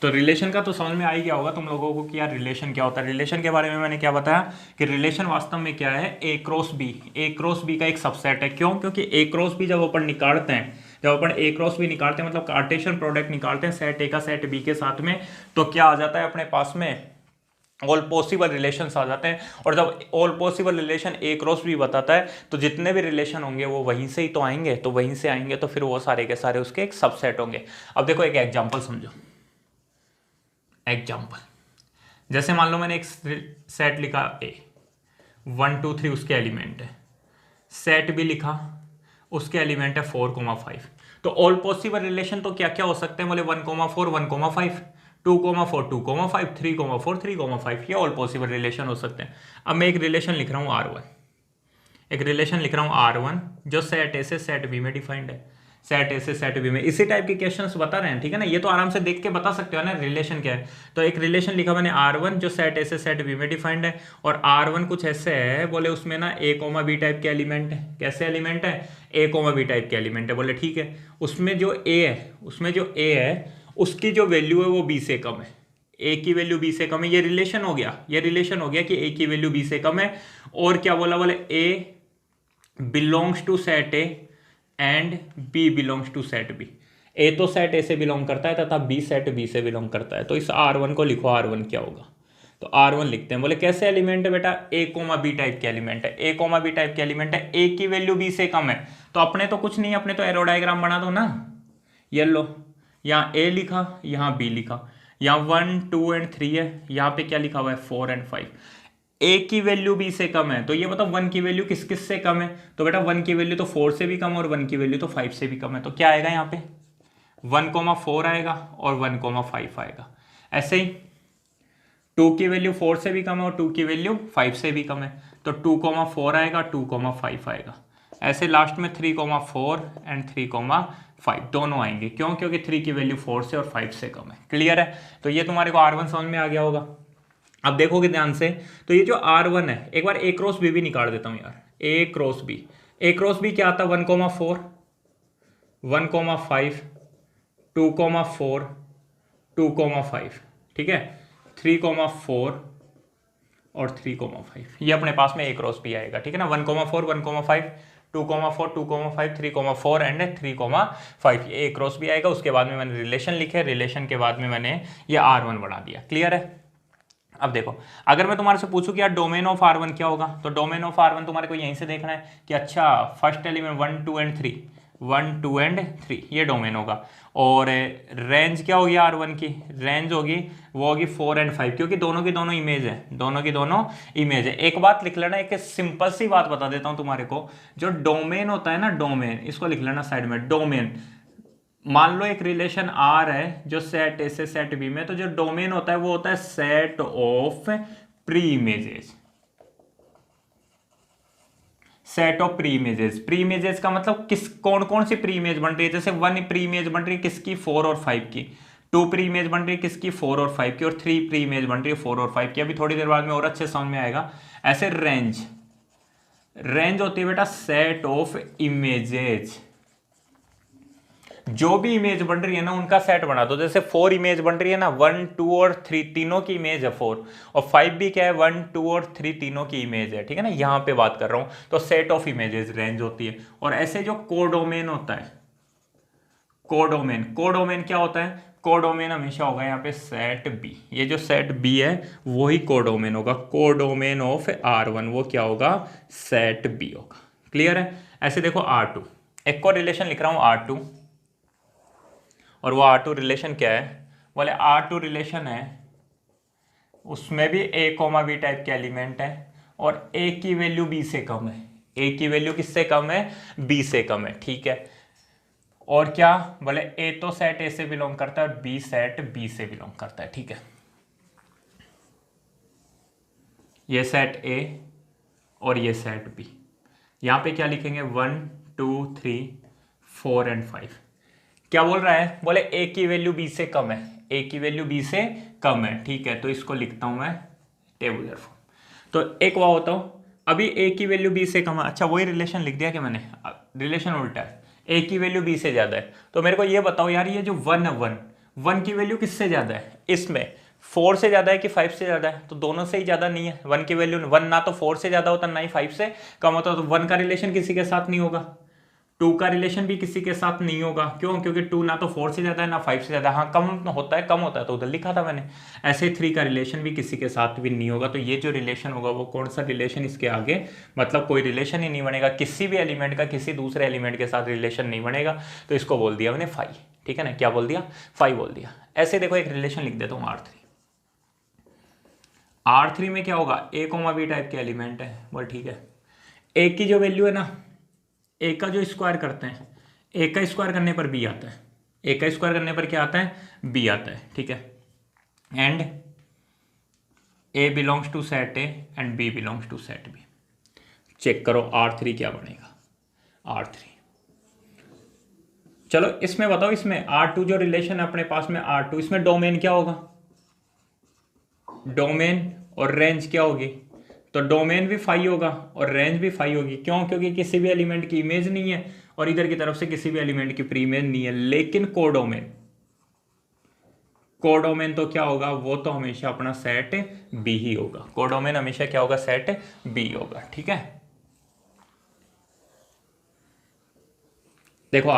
तो रिलेशन का तो समझ में आ ही गया होगा तुम लोगों को कि यार रिलेशन क्या होता है। रिलेशन के बारे में मैंने क्या बताया कि रिलेशन वास्तव में क्या है, ए क्रॉस बी। ए क्रॉस बी का एक सबसेट है। क्यों? क्योंकि ए क्रॉस बी जब अपन निकालते हैं, जब अपन ए क्रॉस बी निकालते हैं मतलब कार्टेशियन प्रोडक्ट निकालते हैं सेट ए का सेट बी के साथ में, तो क्या आ जाता है अपने पास में, ऑल पॉसिबल रिलेशंस आ जाते हैं। और जब ऑल पॉसिबल रिलेशन ए क्रॉस बी बताता है तो जितने भी रिलेशन होंगे वो वहीं से ही तो आएंगे, तो वहीं से आएंगे तो फिर वो सारे के सारे उसके एक सबसेट होंगे। अब देखो एक एग्जांपल समझो। एग्जाम्पल, जैसे मान लो मैंने एक सेट लिखा ए, 1 2 3 उसके एलिमेंट है, सेट भी लिखा, उसके एलिमेंट है 4,5। तो ऑल पॉसिबल रिलेशन तो क्या क्या हो सकते हैं बोले, 1,4 1,5, 2,4 2,5, 3,4 3,5, ये ऑल पॉसिबल रिलेशन हो सकते हैं। अब मैं एक रिलेशन लिख रहा हूँ R1, एक रिलेशन लिख रहा हूँ R1 जो सेट ए से सेट बी में डिफाइंड है, सेट ए से सेट बी में। इसी टाइप के क्वेश्चंस बता रहे हैं, ठीक है ना। ये तो आराम से देख के बता सकते हो ना रिलेशन क्या है। तो एक रिलेशन लिखा मैंने R1 जो सेट ए से सेट बी में डिफाइंड है, और R1 कुछ ऐसे है बोले उसमें ना ए कोमा बी टाइप के एलिमेंट है। कैसे एलिमेंट है? ए कोमा बी टाइप के एलिमेंट है। बोले ठीक है, उसमें जो ए है, उसमें जो ए है उसकी जो वैल्यू है वो बी से कम है, ए की वैल्यू बी से कम है। ये रिलेशन हो गया, ये रिलेशन हो गया कि ए की वैल्यू बी से कम है। और क्या बोला, बोले A belongs to set A and B belongs to set B. A तो सेट ए से बिलोंग करता है तथा बी सेट बी से बिलोंग करता है। तो इस R1 को लिखो, R1 क्या होगा, तो R1 लिखते हैं। बोले कैसे एलिमेंट है बेटा, ए कोमा बी टाइप के एलिमेंट है, ए कोमा बी टाइप के एलिमेंट है, ए की वैल्यू बी से कम है। तो अपने तो कुछ नहीं, अपने तो एरो डायग्राम बना दो ना। ये लो, यहाँ ए लिखा, यहाँ बी लिखा, यहाँ 1 2 एंड 3 है, यहाँ पे क्या लिखा हुआ है 4 एंड 5। ए की वैल्यू बी से कम है, तो ये बताओ 1 की वैल्यू किस किस से कम है, तो बेटा 1 की वैल्यू तो 4 से भी कम है और 1 की वैल्यू तो 5 से भी कम है। तो क्या आएगा यहाँ पे 1,4 आएगा और 1,5 आएगा। ऐसे ही 2 की वैल्यू 4 से भी कम है और 2 की वैल्यू 5 से भी कम है, तो 2,4 आएगा, 2,5 आएगा। ऐसे लास्ट में 3,4 एंड 3,5 दोनों आएंगे। क्यों? क्योंकि 3 की वैल्यू 4 से और 5 से कम है। क्लियर है? तो ये तुम्हारे को R1 समझ में आ गया होगा। अब देखोगे ध्यान से, तो ये जो R1 है, एक बार ए क्रॉस बी भी निकाल देता हूं यार। ए क्रॉस बी, ए क्रॉस बी क्या आता है, 1,4 1,5 2,4 2,5, ठीक है, 3,4 और 3,5, ये अपने पास में ए क्रॉस बी आएगा, ठीक है ना। 1,4 1,5 2,4 2,5 3,4 एंड 3,5, ये ए क्रॉस बी आएगा। उसके बाद में मैंने रिलेशन लिखे, रिलेशन के बाद में मैंने ये R1 बना दिया। क्लियर है? अब देखो, अगर मैं तुम्हारे से पूछूं कि यार डोमेन ऑफ R1 क्या होगा, तो डोमेन ऑफ R1 तुम्हारे को यहीं से देखना है कि अच्छा फर्स्ट एलिमेंट 1 2 एंड 3, 1 2 एंड 3 ये डोमेन होगा। और रेंज क्या होगी R1 की, रेंज होगी वो होगी 4 एंड 5, क्योंकि दोनों की दोनों इमेज है, दोनों की दोनों इमेज है। एक बात लिख लेना, एक सिंपल सी बात बता देता हूं तुम्हारे को, जो डोमेन होता है ना, डोमेन, इसको लिख लेना साइड में, डोमेन। मान लो एक रिलेशन R है जो सेट ए से सेट बी में, तो जो डोमेन होता है वो होता है set of pre images, set of pre images. Pre images का मतलब किस, कौन कौन सी प्री इमेज बन रही है, जैसे 1 प्री इमेज बन रही है किसकी, 4 और 5 की, 2 प्री इमेज बन रही है किसकी, 4 और 5 की, और 3 प्री इमेज बन रही है 4 और 5 की। अभी थोड़ी देर बाद में और अच्छे समझ में आएगा। ऐसे रेंज, रेंज होती है बेटा सेट ऑफ इमेजेस, जो भी इमेज बन रही है ना उनका सेट बना दो। जैसे 4 इमेज बन रही है ना, 1 2 और 3 तीनों की इमेज है 4, और 5 भी क्या है, 1 2 और 3 तीनों की इमेज है, ठीक है ना। यहां पे बात कर रहा हूं, तो सेट ऑफ इमेजेस रेंज होती है। और ऐसे जो कोडोमेन होता है, कोडोमेन, कोडोमेन क्या होता है, कोडोमेन हमेशा होगा यहाँ पे सेट बी, ये जो सेट बी है वही कोडोमेन होगा। कोडोमेन ऑफ R1 वो क्या होगा, सेट बी होगा। क्लियर है? ऐसे देखो R2, एक और रिलेशन लिख रहा हूं R2, और वो R2 रिलेशन क्या है, बोले R2 रिलेशन है, उसमें भी ए कोमा बी टाइप के एलिमेंट है, और ए की वैल्यू बी से कम है, ए की वैल्यू किससे कम है, बी से कम है, ठीक है। और क्या बोले, ए तो सेट ए से बिलोंग करता है और बी सेट बी से बिलोंग करता है, ठीक है। ये सेट ए और ये सेट बी, यहां पे क्या लिखेंगे 1 2 3 4 एंड 5। क्या बोल रहा है, बोले ए की वैल्यू बी से कम है, ए की वैल्यू बी से कम है, ठीक है, तो इसको लिखता हूं मैं टेबुलर फॉर्म। तो एक बात होता हूं, अभी ए की वैल्यू बी से कम है, अच्छा वही रिलेशन लिख दिया कि मैंने, रिलेशन उल्टा है, ए की वैल्यू बी से ज्यादा है, तो मेरे को ये बताओ यार, ये जो वन है, वन की वैल्यू किससे ज्यादा है, इसमें 4 से ज्यादा है कि 5 से ज्यादा है, तो दोनों से ही ज्यादा नहीं है, वन की वैल्यू, वन ना तो 4 से ज्यादा होता ना ही 5 से कम होता, तो वन का रिलेशन किसी के साथ नहीं होगा, 2 का रिलेशन भी किसी के साथ नहीं होगा, क्यों, क्योंकि 2 ना तो 4 से ज्यादा है ना 5 से ज्यादा, हाँ कम होता है, कम होता है तो उधर लिखा था मैंने। ऐसे 3 का रिलेशन भी किसी के साथ भी नहीं होगा, तो ये जो रिलेशन होगा वो कौन सा रिलेशन, इसके आगे मतलब कोई रिलेशन ही नहीं बनेगा, किसी भी एलिमेंट का किसी दूसरे एलिमेंट के साथ रिलेशन नहीं बनेगा, तो इसको बोल दिया मैंने फाई, ठीक है ना, क्या बोल दिया, फाई बोल दिया। ऐसे देखो एक रिलेशन लिख देता हूँ R3 में क्या होगा, ए कोमा बी टाइप के एलिमेंट है, बोल ठीक है, ए की जो वैल्यू है ना, ए का जो स्क्वायर करते हैं, ए का स्क्वायर करने पर बी आता है, ए का स्क्वायर करने पर क्या आता है, बी आता है, ठीक है, and A belongs to set A and B belongs to set B. Check करो R3 क्या बनेगा, R3, चलो इसमें बताओ, इसमें R2 जो रिलेशन है अपने पास में R2, इसमें डोमेन क्या होगा, डोमेन और रेंज क्या होगी, तो डोमेन भी फाई होगा और रेंज भी फाई होगी, क्यों, क्योंकि किसी भी एलिमेंट की इमेज नहीं है और इधर की तरफ से किसी भी एलिमेंट की प्री इमेज नहीं है, लेकिन कोडोमेन, कोडोमेन तो क्या होगा, वो तो हमेशा अपना सेट बी ही होगा, कोडोमेन हमेशा क्या होगा, सेट बी होगा, ठीक है। देखो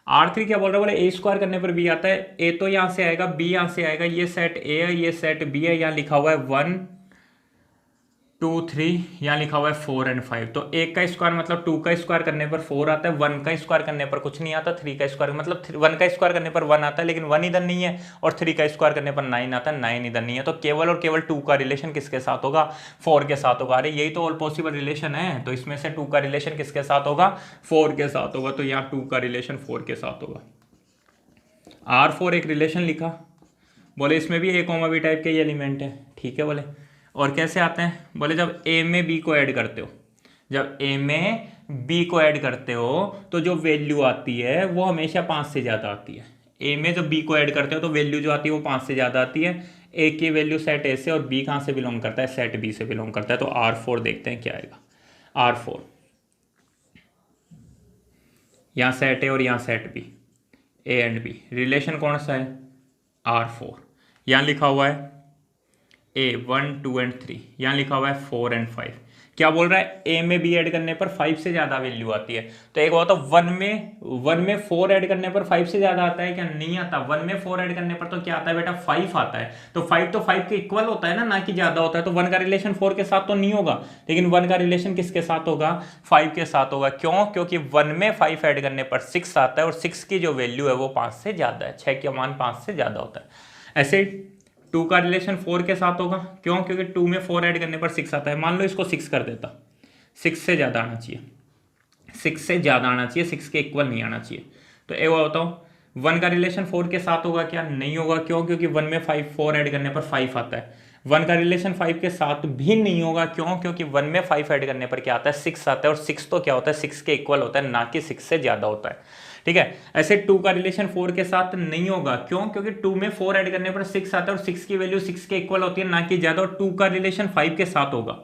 R3 क्या बोल रहा है, बोले ए स्क्वायर करने पर बी आता है, ए तो यहां से आएगा, बी यहां से आएगा, ये सेट ए है, ये सेट बी है, यहां लिखा हुआ है 1 2 3, यहाँ लिखा हुआ है 4 एंड 5, तो एक का स्क्वायर मतलब 2 का स्क्वायर करने पर 4 आता है, 1 का स्क्वायर करने पर कुछ नहीं आता, 3 का स्क्वायर मतलब 1 का स्क्वायर करने पर 1 आता है, लेकिन 1 इधर नहीं है, और 3 का स्क्वायर करने पर 9 आता है, 9 इधर नहीं है, तो केवल और केवल 2 का रिलेशन किसके साथ होगा, 4 के साथ होगा। अरे यही तो ऑल पॉसिबल रिलेशन है, तो इसमें से 2 का रिलेशन किसके साथ होगा, 4 के साथ होगा, तो यहाँ 2 का रिलेशन 4 के साथ होगा। R4 एक रिलेशन लिखा, बोले इसमें भी ए कोमा बी टाइप के ये एलिमेंट है, ठीक है, बोले और कैसे आते हैं, बोले जब ए में बी को ऐड करते हो, जब ए में बी को ऐड करते हो तो जो वैल्यू आती है वो हमेशा 5 से ज़्यादा आती है, ए में जब बी को ऐड करते हो तो वैल्यू जो आती है वो 5 से ज़्यादा आती है, ए की वैल्यू सेट ए से और बी कहाँ से बिलोंग करता है, सेट बी से बिलोंग करता है, तो R4 देखते हैं क्या आएगा, R4 यहाँ सेट ए और यहाँ set B, A and B, relation कौन सा है, R4, यहाँ लिखा हुआ है ए 1 2 एंड 3, यहाँ लिखा हुआ है 4 एंड 5, क्या बोल रहा है, ए में बी ऐड करने पर 5 से ज्यादा वैल्यू आती है, तो एक बात, 1 में 4 ऐड करने पर 5 से ज्यादा आता है क्या, नहीं आता, 1 में 4 ऐड करने पर तो क्या आता है बेटा, 5 आता है, तो 5 के इक्वल होता है ना कि ज्यादा होता है, तो 1 का रिलेशन 4 के साथ तो नहीं होगा, लेकिन 1 का रिलेशन किसके साथ होगा, 5 के साथ होगा, क्यों, क्योंकि 1 में 5 ऐड करने पर 6 आता है और 6 की जो वैल्यू है वो 5 से ज्यादा है, 6 का मान 5 से ज्यादा होता है। ऐसे 2 का रिलेशन 4 के साथ होगा, क्यों, क्योंकि 2 में 4 ऐड करने पर 6 आता है, मान लो इसको 6 कर देता, 6 से ज़्यादा आना चाहिए, 6 से ज़्यादा आना चाहिए, 6 के इक्वल नहीं आना चाहिए, तो एक बात बताओ 1 का रिलेशन 4 के साथ होगा क्या, नहीं होगा, क्यों, क्योंकि 1 में 4 ऐड करने पर 5 आता है, 1 का रिलेशन 5 के साथ भी नहीं होगा, क्यों, क्योंकि 1 में 5 ऐड करने पर क्या आता है, 6 आता है, और 6 तो क्या होता है, 6 के इक्वल होता है, ना कि 6 से ज़्यादा होता है, ठीक है। ऐसे 2 का रिलेशन 4 के साथ नहीं होगा, क्यों, क्योंकि 2 में 4 ऐड करने पर 6 आता है और 6 की वैल्यू 6 के इक्वल होती है, ना कि ज्यादा, और 2 का रिलेशन 5 के साथ होगा,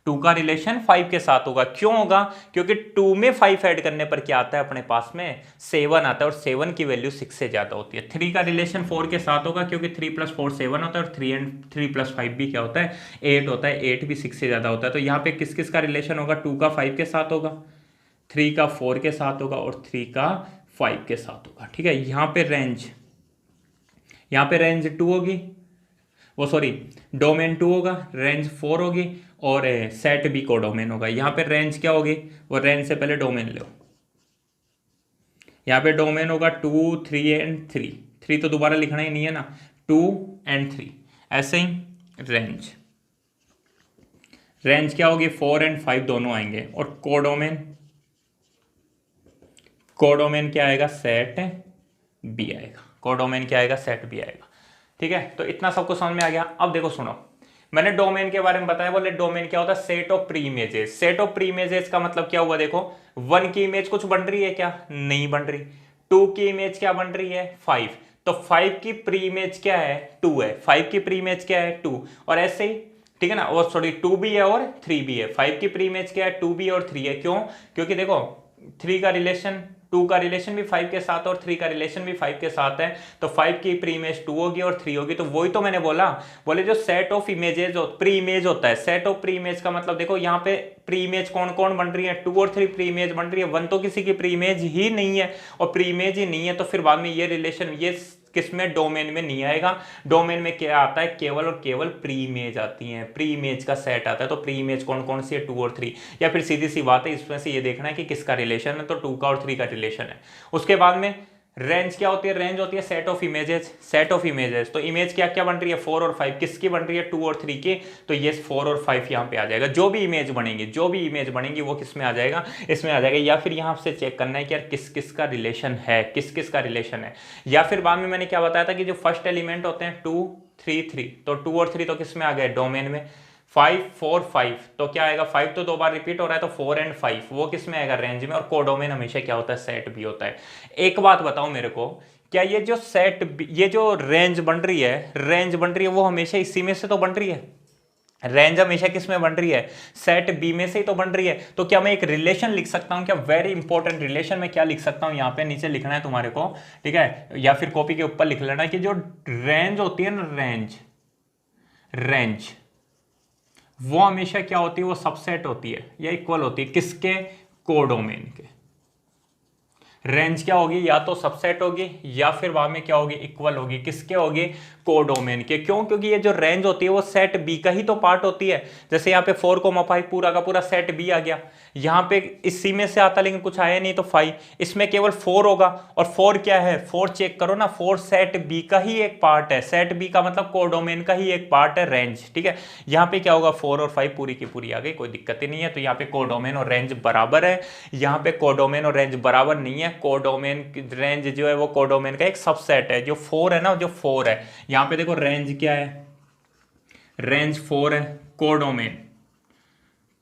2 का रिलेशन 5 के साथ होगा, क्यों होगा, क्योंकि 2 में 5 ऐड करने पर क्या आता है अपने पास में 7 आता है, और 7 की वैल्यू 6 से ज्यादा होती है। 3 का रिलेशन 4 के साथ होगा, क्योंकि 3 + 4 7 होता है, और 3 + 5 भी क्या होता है, 8 होता है, 8 भी 6 से ज्यादा होता है, तो यहाँ पे किस किस का रिलेशन होगा, 2 का 5 के साथ होगा, 3 का 4 के साथ होगा, और 3 का 5 के साथ होगा, ठीक है। यहाँ पे रेंज 2 होगी, वो सॉरी डोमेन 2 होगा, रेंज 4 होगी, और सेट बी को डोमेन होगा। यहाँ पे रेंज क्या होगी, वो रेंज से पहले डोमेन लो, यहाँ पे डोमेन होगा 2 3 एंड 3 तो दोबारा लिखना ही नहीं है ना, 2 एंड 3, ऐसे ही रेंज क्या होगी, 4 एंड 5 दोनों आएंगे, और कोडोमेन क्या आएगा, सेट बी आएगा, कोडोमेन क्या आएगा, सेट बी आएगा, ठीक है। तो इतना सबको समझ में आ गया। अब देखो सुनो, मैंने डोमेन के बारे में बताया, बोले डोमेन क्या होता है, set of pre images. Set of pre images का मतलब क्या हुआ, देखो 1 की इमेज कुछ बन रही है क्या, नहीं बन रही, 2 की इमेज क्या बन रही है 5, तो 5 की प्री इमेज क्या है 2 है, 5 की प्री इमेज क्या है 2, और ऐसे ही ठीक है ना, और सॉरी 2 भी है और 3 भी है। 5 की प्री इमेज क्या है 2 भी और 3 है, क्यों, क्योंकि देखो 3 का रिलेशन 2 का रिलेशन भी 5 के साथ और 3 का रिलेशन भी 5 के साथ है, तो 5 की प्री इमेज 2 होगी और 3 होगी। तो वही तो मैंने बोला, बोले जो set of images pre image होता है, सेट ऑफ प्री इमेज का मतलब देखो यहाँ पे प्री इमेज कौन कौन बन रही है 2 और 3 प्री इमेज बन रही है, 1 तो किसी की प्री इमेज ही नहीं है और प्री इमेज ही नहीं है, तो फिर बाद में ये रिलेशन ये किसमें डोमेन में नहीं आएगा। डोमेन में क्या आता है, केवल और केवल प्री इमेज आती हैं, प्री इमेज का सेट आता है। तो प्री इमेज कौन कौन सी है 2 और 3, या फिर सीधी सी बात है इसमें से ये देखना है कि किसका रिलेशन है, तो 2 का और 3 का रिलेशन है। उसके बाद में रेंज क्या होती है, रेंज होती है set of images, set of images. तो इमेज क्या क्या बन रही है 4 और 5, किसकी बन रही है 2 और 3 की, तो ये 4 और 5 यहाँ पे आ जाएगा। जो भी इमेज बनेगी वो किस में आ जाएगा, इसमें आ जाएगा। या फिर यहाँ से चेक करना है कि यार किस किस का रिलेशन है, किस किस का रिलेशन है। या फिर बाद में मैंने क्या बताया था कि जो फर्स्ट एलिमेंट होते हैं 2 3 3, तो 2 और 3 तो किस में आ गए डोमेन में। 5 4 5 तो क्या आएगा, 5 तो 2 बार रिपीट हो रहा है, तो 4 एंड 5 वो किस में आएगा रेंज में। और कोडोमेन हमेशा क्या होता है सेट भी होता है। एक बात बताओ मेरे को, क्या ये जो ये जो रेंज बन रही है वो हमेशा इसी में से तो बन रही है, रेंज हमेशा किस में बन रही है सेट बी में से ही तो बन रही है। तो क्या मैं एक रिलेशन लिख सकता हूं क्या, वेरी इंपॉर्टेंट रिलेशन में क्या लिख सकता हूं, यहां पे नीचे लिखना है तुम्हारे को, ठीक है, या फिर कॉपी के ऊपर लिख लेना कि जो रेंज होती है ना, रेंज वो हमेशा क्या होती है, वो सबसेट होती है या इक्वल होती है किसके, कोडोमेन के। रेंज क्या होगी, या तो सबसेट होगी या फिर बाद में क्या होगी इक्वल होगी, किसके होगी कोडोमेन के। क्यों, क्योंकि ये जो रेंज होती है वो सेट बी का ही तो पार्ट होती है। जैसे यहाँ पे 4,5 पूरा का पूरा सेट बी आ गया, यहाँ पे इसी में से आता लेकिन कुछ आया नहीं तो 5, इसमें केवल 4 होगा। और 4 क्या है, 4 चेक करो ना, 4 सेट बी का ही एक पार्ट है, सेट बी का मतलब कोडोमेन का ही एक पार्ट है रेंज, ठीक है। यहाँ पे क्या होगा 4 और 5 पूरी की पूरी आ गई, कोई दिक्कत ही नहीं है। तो यहाँ पे कोडोमेन और रेंज बराबर है, यहाँ पे कोडोमेन और रेंज बराबर नहीं है। कोडोमेन रेंज जो है वो कोडोमेन का एक सबसेट है, जो 4 है ना, जो 4 है। यहाँ पे देखो रेंज क्या है, रेंज 4 है,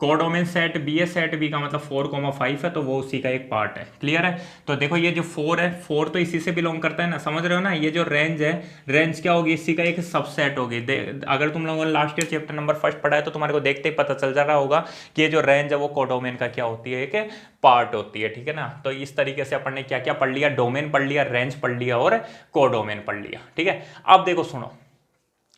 कोडोमेन सेट बी है, सेट बी का मतलब 4,5 है, तो वो उसी का एक पार्ट है। क्लियर है। तो देखो ये जो 4 है, 4 तो इसी से बिलोंग करता है ना, समझ रहे हो ना। ये जो रेंज है, रेंज क्या होगी, इसी का एक सबसेट होगी। अगर तुम लोगों ने लास्ट ईयर चैप्टर नंबर 1 पढ़ा है तो तुम्हारे को देखते ही पता चल जा रहा होगा कि ये जो रेंज है वो कोडोमेन का क्या होती है, एक पार्ट होती है, ठीक है ना। तो इस तरीके से अपन ने क्या क्या पढ़ लिया, डोमेन पढ़ लिया, रेंज पढ़ लिया और कोडोमेन पढ़ लिया, ठीक है। अब देखो सुनो,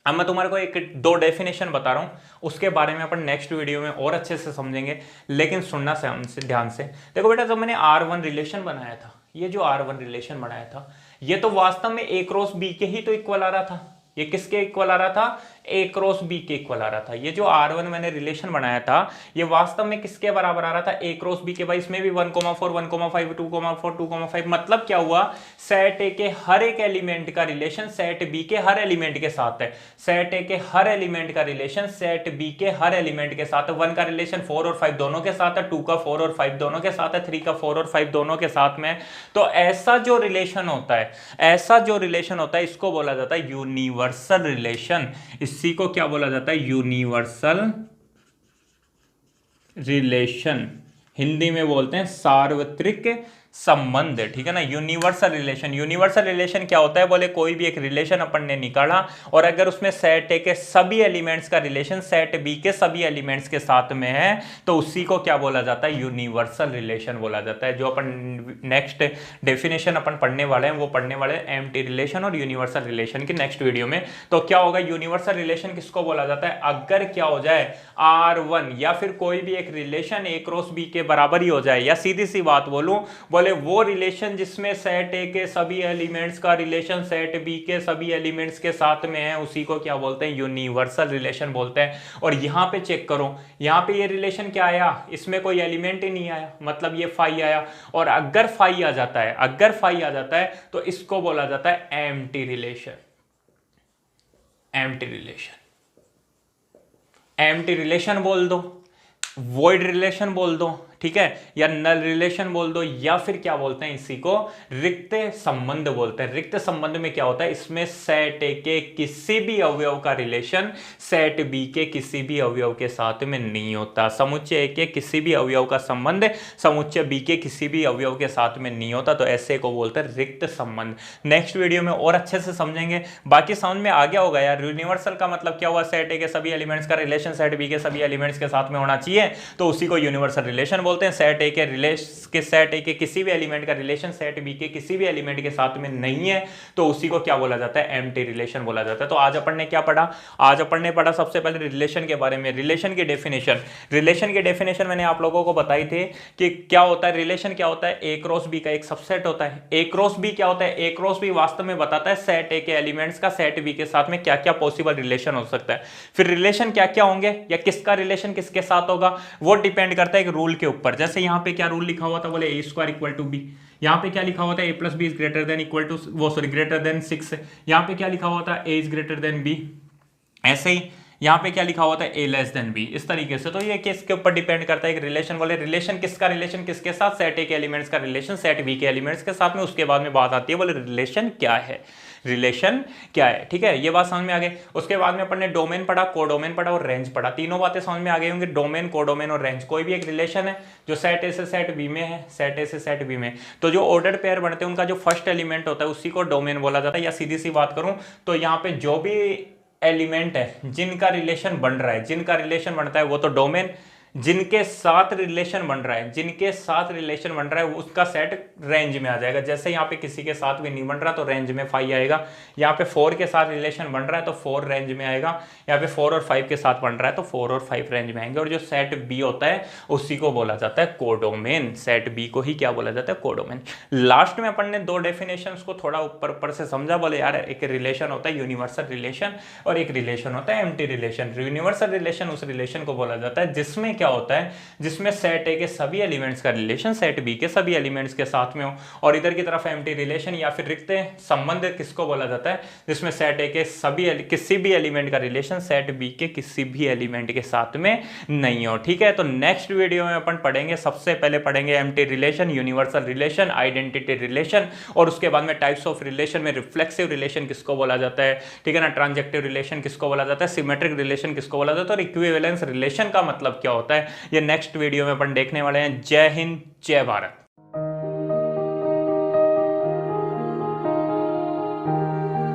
अब मैं तुम्हारे को एक 2 डेफिनेशन बता रहा हूं, उसके बारे में अपन नेक्स्ट वीडियो में और अच्छे से समझेंगे, लेकिन सुनना से ध्यान से। देखो बेटा, जब मैंने R1 रिलेशन बनाया था, ये जो R1 रिलेशन बनाया था, ये तो वास्तव में A क्रॉस B के ही तो इक्वल आ रहा था। ये किसके इक्वल आ रहा था, A क्रॉस B के इक्वल आ रहा था। ये जो R1 मैंने रिलेशन बनाया था, ये वास्तव में किसके बराबर आ रहा था, A क्रॉस B के। भाई इसमें भी 1,4 1,5 2,4 2,5, मतलब क्या हुआ, सेट A के हर एक एलिमेंट का रिलेशन सेट B के हर एलिमेंट के साथ है। सेट A के हर एलिमेंट का रिलेशन सेट B के हर एलिमेंट के साथ है। 1 का रिलेशन 4 और 5 दोनों के साथ है, 2 का 4 और 5 दोनों के साथ है, 3 का 4 और 5 दोनों के साथ में। तो ऐसा जो रिलेशन होता है, इसको बोला जाता है यूनिवर्सल रिलेशन। इसी को क्या बोला जाता है, यूनिवर्सल रिलेशन। हिंदी में बोलते हैं सार्वत्रिक संबंध, ठीक है ना। यूनिवर्सल रिलेशन क्या होता है, बोले कोई भी एक रिलेशन अपन ने निकाला और अगर उसमें सेट ए के सभी एलिमेंट्स का रिलेशन सेट बी के सभी एलिमेंट्स के साथ में है, तो उसी को क्या बोला जाता है, यूनिवर्सल रिलेशन बोला जाता है। जो अपन नेक्स्ट डेफिनेशन अपन पढ़ने वाले हैं वो पढ़ने वाले हैं एम्प्टी रिलेशन और यूनिवर्सल रिलेशन की नेक्स्ट वीडियो में। तो क्या होगा, यूनिवर्सल रिलेशन किसको बोला जाता है, अगर क्या हो जाए R1 या फिर कोई भी एक रिलेशन A क्रॉस B के बराबर ही हो जाए, या सीधी सी बात बोलूं, बोले वो रिलेशन जिसमें सेट A के सभी एलिमेंट्स का रिलेशन सेट B के सभी एलिमेंट्स के साथ में है, उसी को क्या बोलते हैं, यूनिवर्सल रिलेशन बोलते हैं। और यहां पे चेक करो, यहां पे ये रिलेशन क्या आया, इसमें कोई एलिमेंट ही नहीं आया, मतलब ये फाई आया। और अगर फाई आ जाता है तो इसको बोला जाता है एम्प्टी रिलेशन। एम्प्टी रिलेशन बोल दो, वॉइड रिलेशन बोल दो, ठीक है, या नल रिलेशन बोल दो, या फिर क्या बोलते हैं इसी को रिक्त संबंध बोलते हैं। रिक्त संबंध में क्या होता है, इसमें सेट ए के किसी भी अवयव का रिलेशन सेट बी के किसी भी अवयव के साथ में नहीं होता। समुच्चय ए के किसी भी अवयव का संबंध समुच्चय बी के किसी भी अवयव के साथ में नहीं होता, तो ऐसे को बोलते हैं रिक्त संबंध। नेक्स्ट वीडियो में और अच्छे से समझेंगे। बाकी समझ में आ गया होगा यार, यूनिवर्सल का मतलब क्या हुआ, सेट ए के सभी एलिमेंट्स का रिलेशन सेट बी के सभी एलिमेंट्स के साथ में होना चाहिए, तो उसी को यूनिवर्सल रिलेशन बोलते हैं। सेट ए के किसी भी एलिमेंट का रिलेशन सेट बी के किसी भी एलिमेंट के साथ में नहीं है, तो उसी को क्या बोला जाता है, एम्प्टी रिलेशन बोला जाता है। तो आज अपन ने क्या पढ़ा, आज अपन ने पढ़ा सबसे पहले रिलेशन के बारे में, रिलेशन की डेफिनेशन। रिलेशन की डेफिनेशन मैंने आप लोगों को बताई थी कि क्या होता है रिलेशन, क्या होता है, ए क्रॉस बी का एक सबसेट होता है। ए क्रॉस बी क्या होता है, ए क्रॉस बी वास्तव में बताता है सेट ए के एलिमेंट्स का सेट बी के साथ में क्या क्या पॉसिबल रिलेशन हो सकता है। फिर रिलेशन क्या क्या होंगे, या किसका रिलेशन किसके साथ होगा, वो डिपेंड करता है एक रूल के ऊपर। जैसे यहां पे क्या रूल लिखा हुआ था, बोले A square equal to B. यहां पे क्या लिखा हुआ था, A plus B is greater than equal to greater than 6। यहां पे क्या लिखा हुआ था, A is greater than B. ऐसे ही यहां पे क्या लिखा हुआ था, ए लेस देन बी। इस तरीके से तो ये किसके ऊपर डिपेंड करता है, एक रिलेशन। बोले रिलेशन किसका रिलेशन किसके साथ, सेट ए के एलिमेंट्स का रिलेशन सेट बी के एलिमेंट्स के साथ में। उसके बाद में बात आती है, बोले रिलेशन क्या है, रिलेशन क्या है, ठीक है, ये बात समझ में आ गई। उसके बाद में अपन ने डोमेन पढ़ा, कोडोमेन पढ़ा और रेंज पढ़ा। तीनों बातें समझ में आ गई होंगी, डोमेन, कोडोमेन और रेंज। कोई भी एक रिलेशन है जो सेट ए से सेट बी में है, सेट ए से सेट बी में, तो जो ऑर्डर्ड पेयर बनते हैं उनका जो फर्स्ट एलिमेंट होता है उसी को डोमेन बोला जाता है। या सीधी सी बात करूं तो यहाँ पे जो भी एलिमेंट है जिनका रिलेशन बन रहा है, जिनका रिलेशन बनता है वो तो डोमेन, जिनके साथ रिलेशन बन रहा है, जिनके साथ रिलेशन बन रहा है उसका सेट रेंज में आ जाएगा। जैसे यहाँ पे किसी के साथ भी नहीं बन रहा तो रेंज में 5 आएगा। यहाँ पे 4 के साथ रिलेशन बन रहा है तो 4 रेंज में आएगा। यहाँ पे 4 और 5 के साथ बन रहा है तो 4 और 5 रेंज में आएंगे। और जो सेट बी होता है उसी को बोला जाता है कोडोमेन। सेट बी को ही क्या बोला जाता है, कोडोमेन। लास्ट में अपन ने दो डेफिनेशन को थोड़ा ऊपर ऊपर से समझा। बोले यार एक रिलेशन होता है यूनिवर्सल रिलेशन और एक रिलेशन होता है एम्प्टी रिलेशन। यूनिवर्सल रिलेशन उस रिलेशन को बोला जाता है जिसमें क्या होता है, जिसमें सेट ए के सभी एलिमेंट्स का रिलेशन सेट बी के सभी एलिमेंट्स के साथ में हो। और इधर की तरफ एम्प्टी रिलेशन या फिर रिक्त संबंध किसको बोला जाता है, जिसमें सेट ए के सभी किसी भी एलिमेंट का रिलेशन सेट बी के किसी भी एलिमेंट के साथ में नहीं हो। ठीक है, तो नेक्स्ट वीडियो में अपन पढ़ेंगे, सबसे पहले पढ़ेंगे empty relation, universal relation, identity relation, और उसके बाद में टाइप्स ऑफ रिलेशन में रिफ्लेक्सिव रिलेशन किसको बोला जाता है, ठीक है ना, ट्रांजेक्टिव रिलेशन किसको बोला जाता है, सिमेट्रिक रिलेशन किसको बोला जाता है, और इक्विवेलेंस रिलेशन का मतलब क्या होता है, ये नेक्स्ट वीडियो में अपन देखने वाले हैं। जय हिंद, जय भारत।